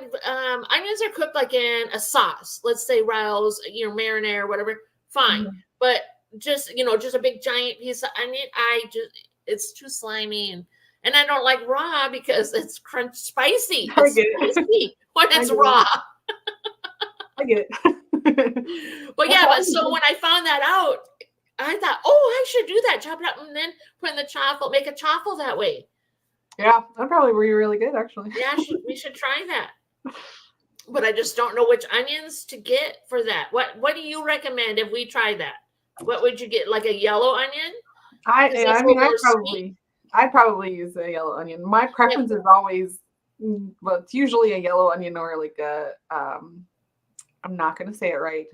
S1: onions are cooked in a sauce, let's say Rouse, marinara, whatever, fine. But just a big giant piece of onion, it's too slimy, and I don't like raw because it's spicy. It's spicy when it's raw.
S2: I get
S1: it. But so when I found that out, I thought, I should do that. Chop it up and then put in the chaffle, make a chaffle that way.
S2: Yeah, that'd probably be really good, actually.
S1: Yeah, we should try that. But I just don't know which onions to get for that. What do you recommend if we try that? What would you get? A yellow onion?
S2: I'd probably use a yellow onion. My preference is always, it's usually a yellow onion or I'm not going to say it right.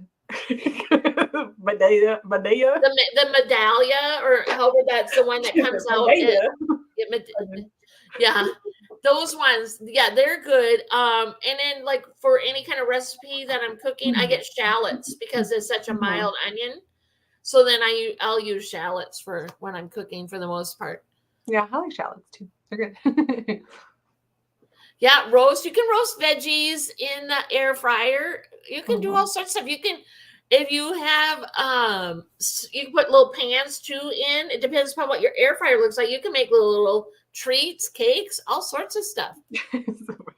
S2: Medallia.
S1: The medallia, or however that's the one that comes out. Yeah. Those ones, yeah, they're good. And then like for any kind of recipe that I'm cooking, I get shallots because it's such a mild onion. So then I'll use shallots for when I'm cooking for the most part.
S2: Yeah, I like shallots too. They're good.
S1: Yeah, roast. You can roast veggies in the air fryer. You can do all sorts of stuff. You can, if you have, you can put little pans too in. It depends upon what your air fryer looks like. You can make little treats, cakes, all sorts of stuff.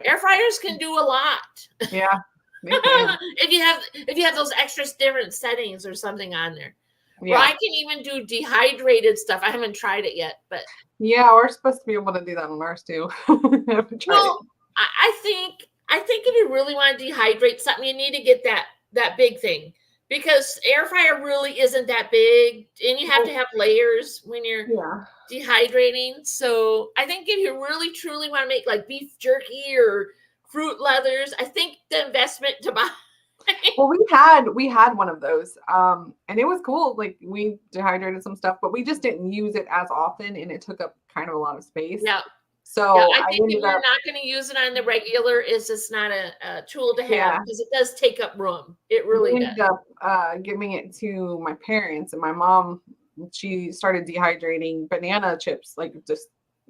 S1: Air fryers can do a lot.
S2: Yeah, they can.
S1: if you have those extra different settings or something on there.
S2: Yeah.
S1: Or I can even do dehydrated stuff. I haven't tried it yet, but
S2: yeah, we're supposed to be able to do that on ours too. I haven't tried
S1: well, I think if you really want to dehydrate something, you need to get that big thing because air fryer really isn't that big, and you have to have layers when you're dehydrating. So I think if you really truly want to make like beef jerky or fruit leathers, I think the investment to buy.
S2: Well, we had one of those, and it was cool. Like we dehydrated some stuff, but we just didn't use it as often, and it took up kind of a lot of space.
S1: Yeah.
S2: So
S1: I think if you're not going to use it on the regular, it's just not a tool to have because it does take up room. It really does.
S2: Ended up giving it to my parents, and my mom, she started dehydrating banana chips, like just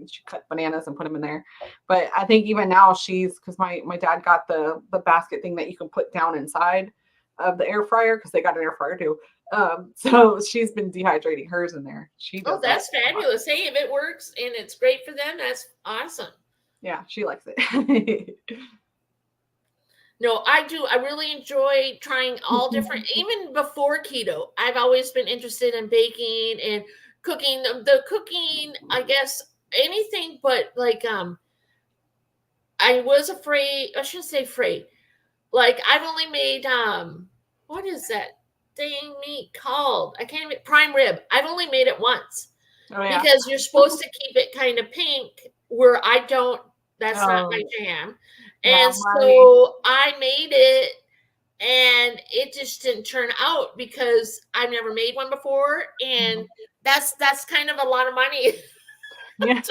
S2: she cut bananas and put them in there. But I think even now because my dad got the basket thing that you can put down inside of the air fryer because they got an air fryer too. So she's been dehydrating hers in there. She does.
S1: Oh, that's fabulous. Hey, if it works and it's great for them, that's awesome.
S2: Yeah, she likes it.
S1: No, I do. I really enjoy trying all different, even before keto. I've always been interested in baking and cooking. The cooking, I guess, anything but like I was afraid, I shouldn't say afraid. Like I've only made what is that dang meat called? I can't even prime rib. I've only made it once. Oh, yeah. Because you're supposed to keep it kind of pink where I don't, that's not my jam. And so I made it and it just didn't turn out because I've never made one before. And that's kind of a lot of money. Yeah.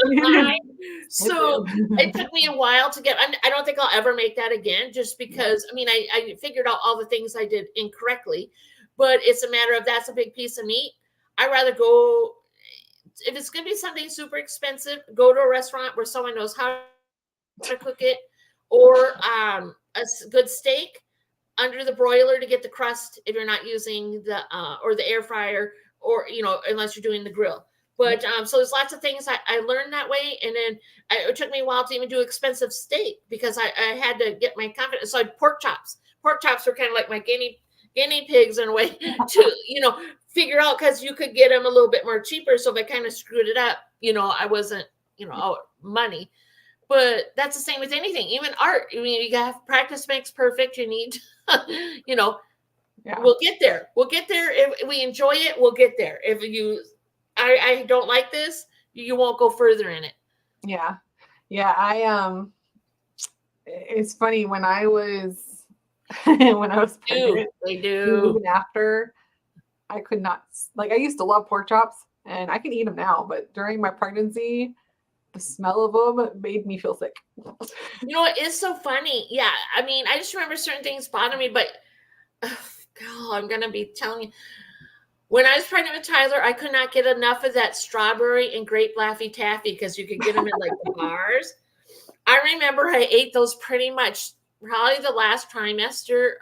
S1: So it took me a while to get, I don't think I'll ever make that again just because, I mean, I figured out all the things I did incorrectly, but it's a matter of that's a big piece of meat. I'd rather go, if it's going to be something super expensive, go to a restaurant where someone knows how to cook it, or a good steak under the broiler to get the crust if you're not using the, or the air fryer, or, unless you're doing the grill. But so there's lots of things I learned that way. And then it took me a while to even do expensive steak because I had to get my confidence. So I had pork chops. Pork chops were kind of like my guinea pigs in a way to, figure out because you could get them a little bit more cheaper. So if I kind of screwed it up, I wasn't, out money. But that's the same with anything, even art. I mean, you got practice makes perfect. You need, we'll get there. We'll get there. If we enjoy it, we'll get there. If I don't like this, you won't go further in it.
S2: Yeah. Yeah. It's funny when I was pregnant, even after I could not, like, I used to love pork chops and I can eat them now, but during my pregnancy, the smell of them made me feel sick.
S1: It's so funny. Yeah. I mean, I just remember certain things bother me, but I'm going to be telling you, when I was pregnant with Tyler, I could not get enough of that strawberry and grape Laffy Taffy because you could get them in like the bars. I remember I ate those pretty much probably the last trimester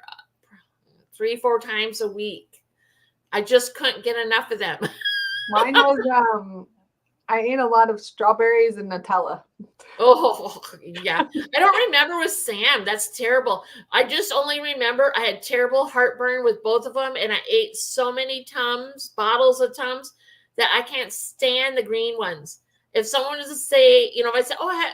S1: 3-4 times a week. I just couldn't get enough of them.
S2: Mine was I ate a lot of strawberries and Nutella.
S1: Oh, yeah. I don't remember with Sam. That's terrible. I just only remember I had terrible heartburn with both of them, and I ate so many bottles of Tums, that I can't stand the green ones. If someone was to say, if I said, I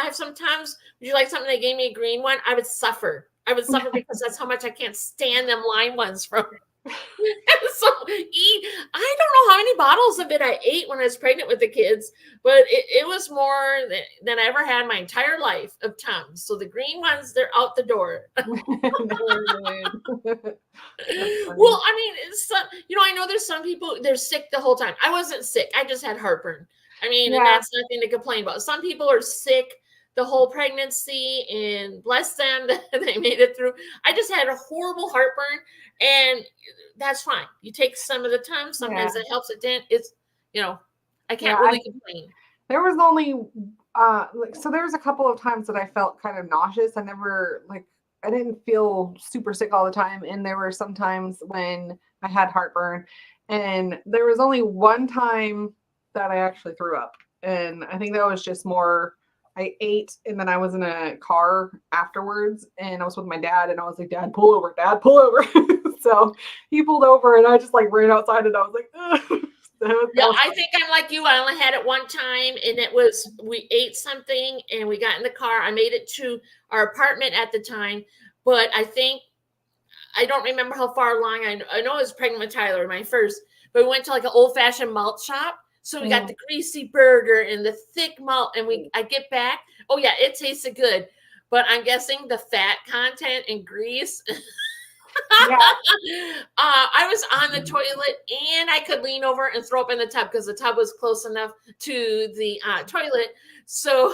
S1: have some Tums, would you like something that gave me a green one? I would suffer. Because that's how much I can't stand them lime ones from. So I don't know how many bottles of it I ate when I was pregnant with the kids, but it was more than I ever had my entire life of Tums. So the green ones, they're out the door. Well, I mean, I know there's some people, they're sick the whole time. I wasn't sick. I just had heartburn. I mean, and that's nothing to complain about. Some people are sick the whole pregnancy, and bless them that they made it through. I just had a horrible heartburn, and that's fine. You take some of the time. Sometimes it helps. It didn't. It's, I can't really complain.
S2: There was only so there was a couple of times that I felt kind of nauseous. I didn't feel super sick all the time, and there were some times when I had heartburn, and there was only one time that I actually threw up, and I think that was just more. I ate, and then I was in a car afterwards, and I was with my dad, and I was like, "Dad, pull over! Dad, pull over!" So he pulled over, and I just like ran outside, and I was like, ugh.
S1: I think I'm like you. I only had it one time, and it was, we ate something and we got in the car. I made it to our apartment at the time, but I don't remember how far along. I know I was pregnant with Tyler, my first, but we went to like an old fashioned malt shop. So we got the greasy burger and the thick malt, and I get back. Oh yeah, it tasted good, but I'm guessing the fat content and grease. I was on the toilet, and I could lean over and throw up in the tub because the tub was close enough to the toilet. So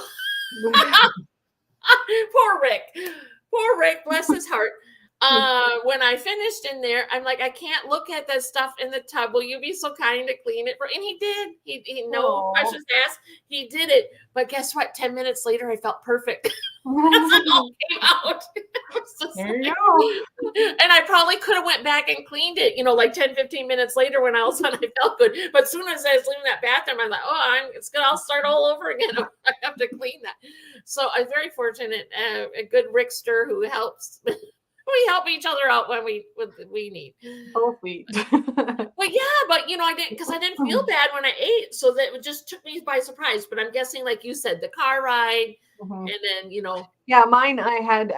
S1: poor Rick, bless his heart. When I finished in there, I'm like, I can't look at that stuff in the tub. Will you be so kind to clean it? And he did. He no questions asked. He did it. But guess what? 10 minutes later, I felt perfect. It all came out.
S2: There you go.
S1: And I probably could have went back and cleaned it, like 10, 15 minutes later when all of a sudden I felt good. But as soon as I was leaving that bathroom, I'm like, I'll start all over again. I have to clean that. So I'm very fortunate. A good Rickster who helps. We help each other out when we need.
S2: Oh, sweet.
S1: Well, yeah, but I didn't feel bad when I ate, so that it just took me by surprise. But I'm guessing, like you said, the car ride, and then
S2: Yeah, mine. I had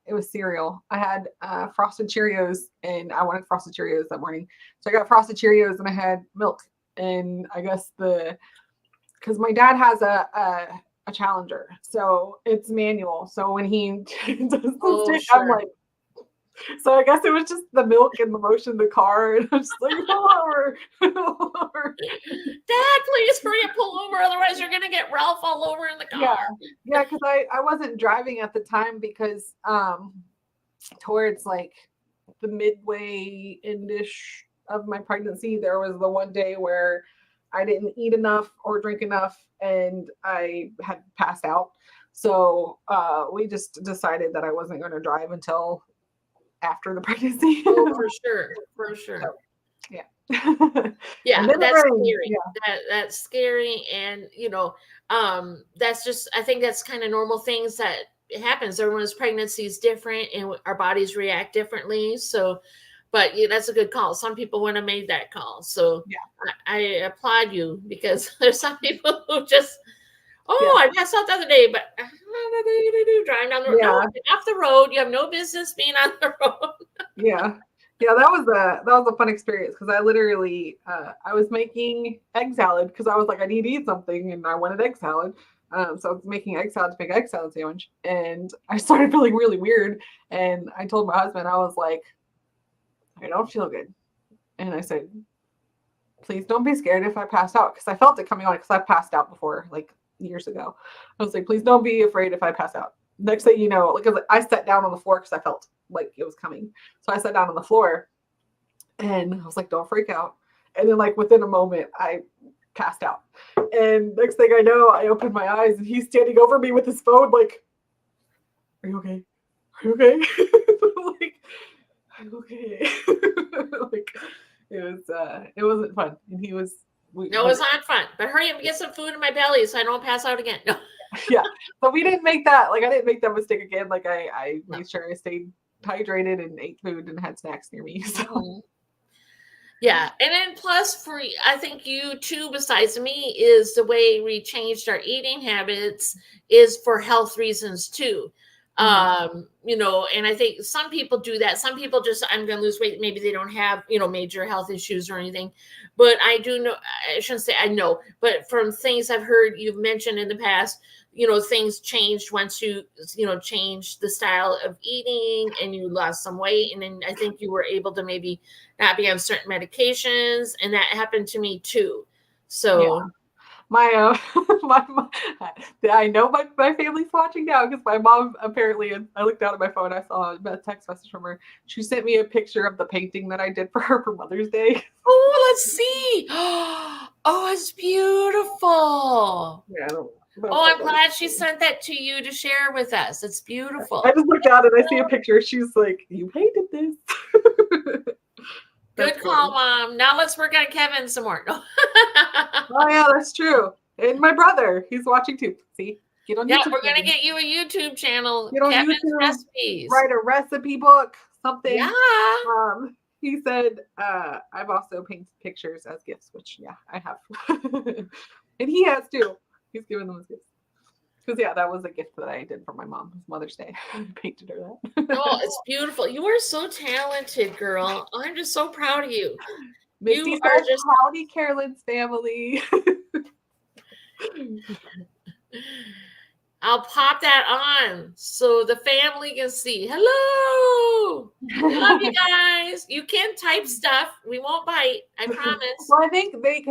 S2: it was cereal. I had Frosted Cheerios, and I wanted Frosted Cheerios that morning, so I got Frosted Cheerios, and I had milk, and I guess because my dad has a Challenger, so it's manual. So when he does the stick, I'm like. So I guess it was just the milk and the motion of the car, and I was just like, pull over.
S1: Dad, please hurry up, pull over, otherwise you're gonna get Ralph all over in the car.
S2: Yeah, because I wasn't driving at the time because towards like the midway endish of my pregnancy, there was the one day where I didn't eat enough or drink enough, and I had passed out. So we just decided that I wasn't going to drive until after the pregnancy.
S1: Oh, for sure.
S2: So, yeah.
S1: Yeah, that's scary. Yeah. That's scary. And, that's just, I think that's kind of normal things that happens. Everyone's pregnancy is different and our bodies react differently. So, but that's a good call. Some people wouldn't have made that call. So I applaud you, because there's some people who just, I passed out the other day, but driving down the road. No, off the road. You have no business being on the road.
S2: Yeah, that was a fun experience, because I literally I was making egg salad because I was like, I need to eat something, and I wanted egg salad. So I was making egg salad to make egg salad sandwich, and I started feeling really weird. And I told my husband, I was like, I don't feel good, and I said, please don't be scared if I pass out, because I felt it coming on, because I passed out before, like years ago. I was like, please don't be afraid if I pass out. Next thing you know, because I sat down on the floor because I felt like it was coming. So I sat down on the floor, and I was like, don't freak out. And then like within a moment, I passed out. And next thing I know, I opened my eyes, and he's standing over me with his phone, like, are you okay? Are you okay? Like, I'm okay. Like, it wasn't fun. And he was,
S1: no, it was not fun. But hurry up and get some food in my belly so I don't pass out again. No.
S2: Yeah. So we didn't make that. Like, I didn't make that mistake again. Like, I made sure I stayed hydrated and ate food and had snacks near me. So.
S1: Yeah. And then plus, I think you too, besides me, is the way we changed our eating habits is for health reasons too. And I think some people do that. Some people just, I'm going to lose weight. Maybe they don't have, major health issues or anything, but I do know, I shouldn't say I know, but from things I've heard you've mentioned in the past, things changed once you, changed the style of eating and you lost some weight. And then I think you were able to maybe not be on certain medications, and that happened to me too. So
S2: my, I know my family's watching now because my mom apparently, I looked down at my phone, I saw a text message from her. She sent me a picture of the painting that I did for her for Mother's Day.
S1: Oh, let's see. Oh, it's beautiful.
S2: Yeah, I don't
S1: Oh, I'm glad she sent that to you to share with us. It's beautiful.
S2: I just looked down and I see a picture. She's like, "You painted this."
S1: Good call, Mom. Now let's work on Kevin some more.
S2: Oh yeah, that's true. And my brother, he's watching too. See, get on YouTube.
S1: We're gonna get you a YouTube channel.
S2: Get on
S1: Kevin's
S2: YouTube,
S1: recipes.
S2: write a recipe book, something.
S1: Yeah.
S2: He said, I've also painted pictures as gifts, which I have. And he has too. He's given them as gifts. Because that was a gift that I did for my mom, Mother's Day. I painted her that.
S1: Oh, it's beautiful. You are so talented, girl. I'm just so proud of you.
S2: Misty
S1: You are just
S2: howdy, Carolynn's family.
S1: I'll pop that on so the family can see. Hello. Love you guys. You can type stuff. We won't bite. I promise.
S2: Well, I think they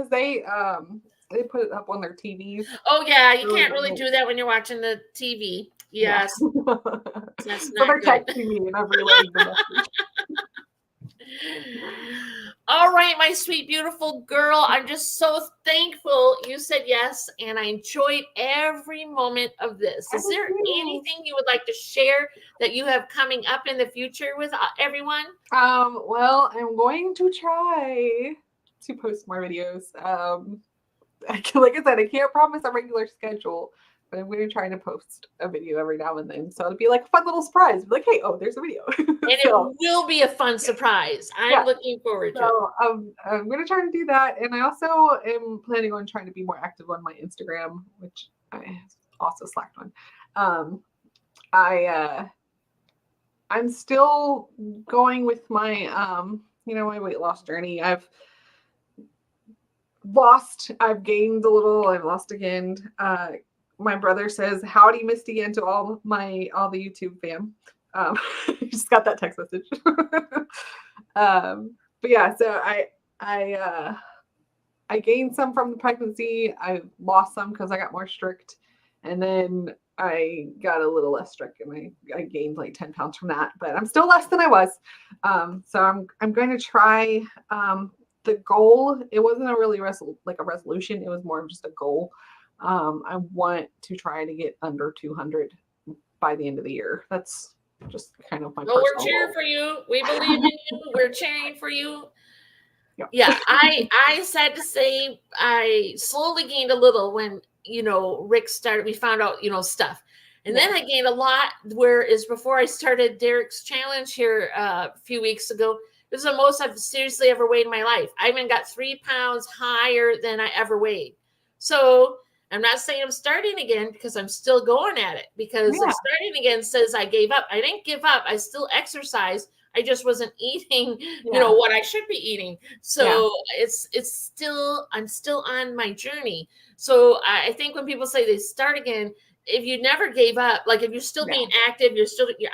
S2: put it up on their TVs.
S1: Oh yeah, you can't really do that when you're watching the TV. Yes.
S2: Yeah.
S1: That's
S2: so they're
S1: not
S2: texting me and I'm relaying the message.
S1: All right, my sweet, beautiful girl. I'm just so thankful you said yes, and I enjoyed every moment of this. Is there anything you would like to share that you have coming up in the future with everyone?
S2: Well, I'm going to try to post more videos. Like I said, I can't promise a regular schedule, but I'm going to try to post a video every now and then. So it'll be like a fun little surprise. Be like, hey, there's a video.
S1: And it will be a fun surprise. I'm looking forward to it.
S2: I'm going to try to do that. And I also am planning on trying to be more active on my Instagram, which I also slacked on. I'm still going with my, my weight loss journey. I've gained a little, I've lost again. My brother says, howdy, Misty, and to all the YouTube fam. Just got that text message. But yeah, so I gained some from the pregnancy. I lost some because I got more strict, and then I got a little less strict, and I gained like 10 pounds from that. But I'm still less than I was. So I'm going to try. The goal, it wasn't a really a resolution. It was more of just a goal. I want to try to get under 200 by the end of the year. That's just kind of my personal
S1: we're cheering
S2: goal.
S1: for you. We believe in you. We're cheering for you. Yeah, I sad to say I slowly gained a little when, Rick started, we found out, stuff. And then I gained a lot, whereas before I started Derek's challenge here a few weeks ago, this is the most I've seriously ever weighed in my life. I even got 3 pounds higher than I ever weighed. So I'm not saying I'm starting again because I'm still going at it, because starting again says I gave up. I didn't give up. I still exercise. I just wasn't eating, what I should be eating. So I'm still on my journey. So I think when people say they start again, if you never gave up, like if you're still being active,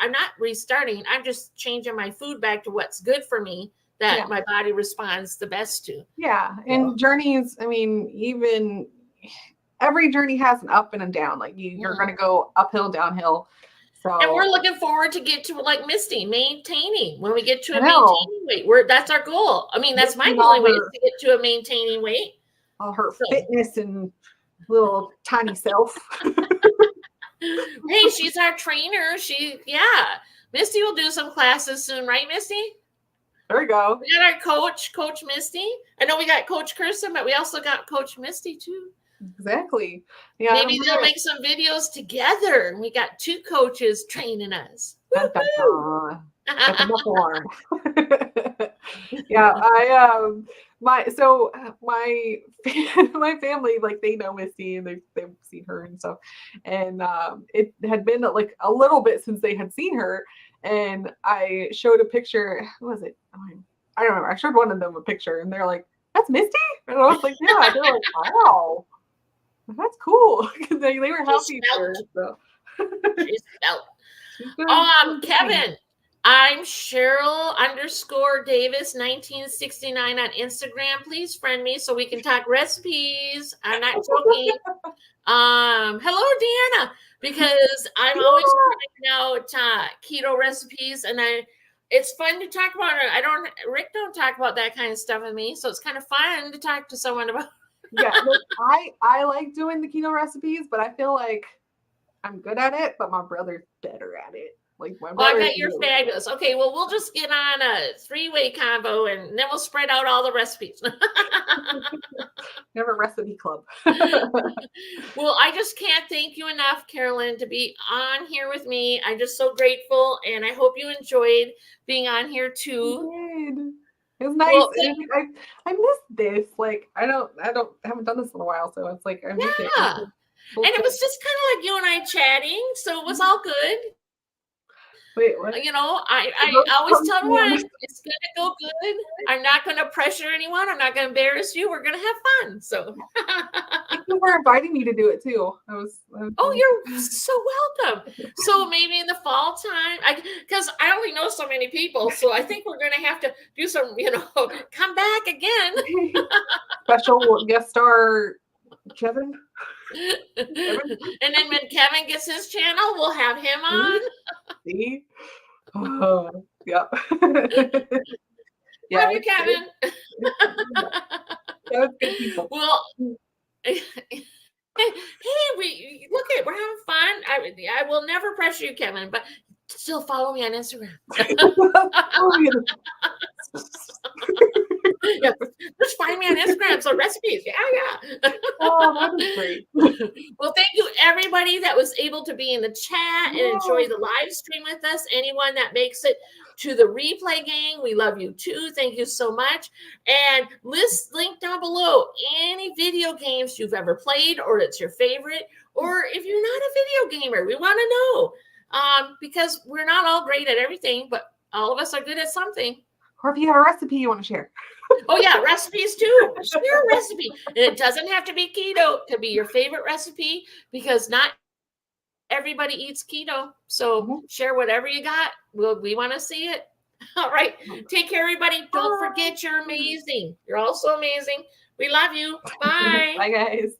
S1: I'm not restarting. I'm just changing my food back to what's good for me, that my body responds the best to.
S2: Yeah. And journeys, I mean, even every journey has an up and a down. Like you're going to go uphill, downhill. So,
S1: and we're looking forward to get to like Misty maintaining when we get to a maintaining weight. That's our goal. I mean, that's my goal way is to get to a maintaining weight.
S2: All her fitness and little tiny self.
S1: Hey, she's our trainer. Misty will do some classes soon, right, Misty?
S2: There we go.
S1: We got our Coach Misty. I know we got Coach Kirsten, but we also got Coach Misty too.
S2: Exactly. Yeah.
S1: Maybe they'll make some videos together. We got 2 coaches training us.
S2: Yeah, my family, like, they know Misty and they've seen her and stuff, and it had been like a little bit since they had seen her, and I showed a picture. Who was it? I don't remember. I showed one of them a picture, and they're like, "That's Misty," and I was like, "Yeah." They're like, "Wow, that's cool." they were happy for her. So.
S1: She's Kevin, I'm Cheryl_Davis1969 on Instagram. Please friend me so we can talk recipes. I'm not joking. Hello, Deanna, because I'm always trying out keto recipes, and it's fun to talk about it. Rick don't talk about that kind of stuff with me, so it's kind of fun to talk to someone about.
S2: Yeah, look, I like doing the keto recipes, but I feel like I'm good at it, but my brother's better at it. Like my brother.
S1: I bet you're fabulous. Okay, well, we'll just get on a 3-way combo, and then we'll spread out all the recipes.
S2: Never recipe club.
S1: Well, I just can't thank you enough, Carolyn, to be on here with me. I'm just so grateful, and I hope you enjoyed being on here too.
S2: I did. It was nice.
S1: Well,
S2: I miss this. Like I haven't done this in a while, so it's like I miss it.
S1: and it was just kind of like you and I chatting, so it was all good.
S2: Wait, what?
S1: You know, I always tell everyone it's going to go good. I'm not going to pressure anyone. I'm not going to embarrass you. We're going to have fun. So
S2: thank you for inviting me to do it too.
S1: Oh, you're so welcome. So maybe in the fall time, because I only know so many people, so I think we're going to have to do some, come back again.
S2: Special guest star, Kevin.
S1: And then when Kevin gets his channel, we'll have him on.
S2: See? Oh, yeah.
S1: Yeah. Love you, Kevin.
S2: That was good people.
S1: Well, hey, we're having fun. I will never pressure you, Kevin, but still follow me on Instagram. Yeah, just find me on Instagram. So recipes, yeah.
S2: Oh, that was great.
S1: Well, thank you everybody that was able to be in the chat and enjoy the live stream with us. Anyone that makes it to the replay gang, we love you too. Thank you so much. And link down below any video games you've ever played or that's your favorite, or if you're not a video gamer, we want to know, because we're not all great at everything, but all of us are good at something.
S2: Or if you have a recipe you want to share.
S1: Oh yeah, recipes too. Share a recipe. And it doesn't have to be keto. It could be your favorite recipe, because not everybody eats keto. So share whatever you got. We want to see it. All right. Take care, everybody. Don't forget you're amazing. You're also amazing. We love you. Bye.
S2: Bye, guys.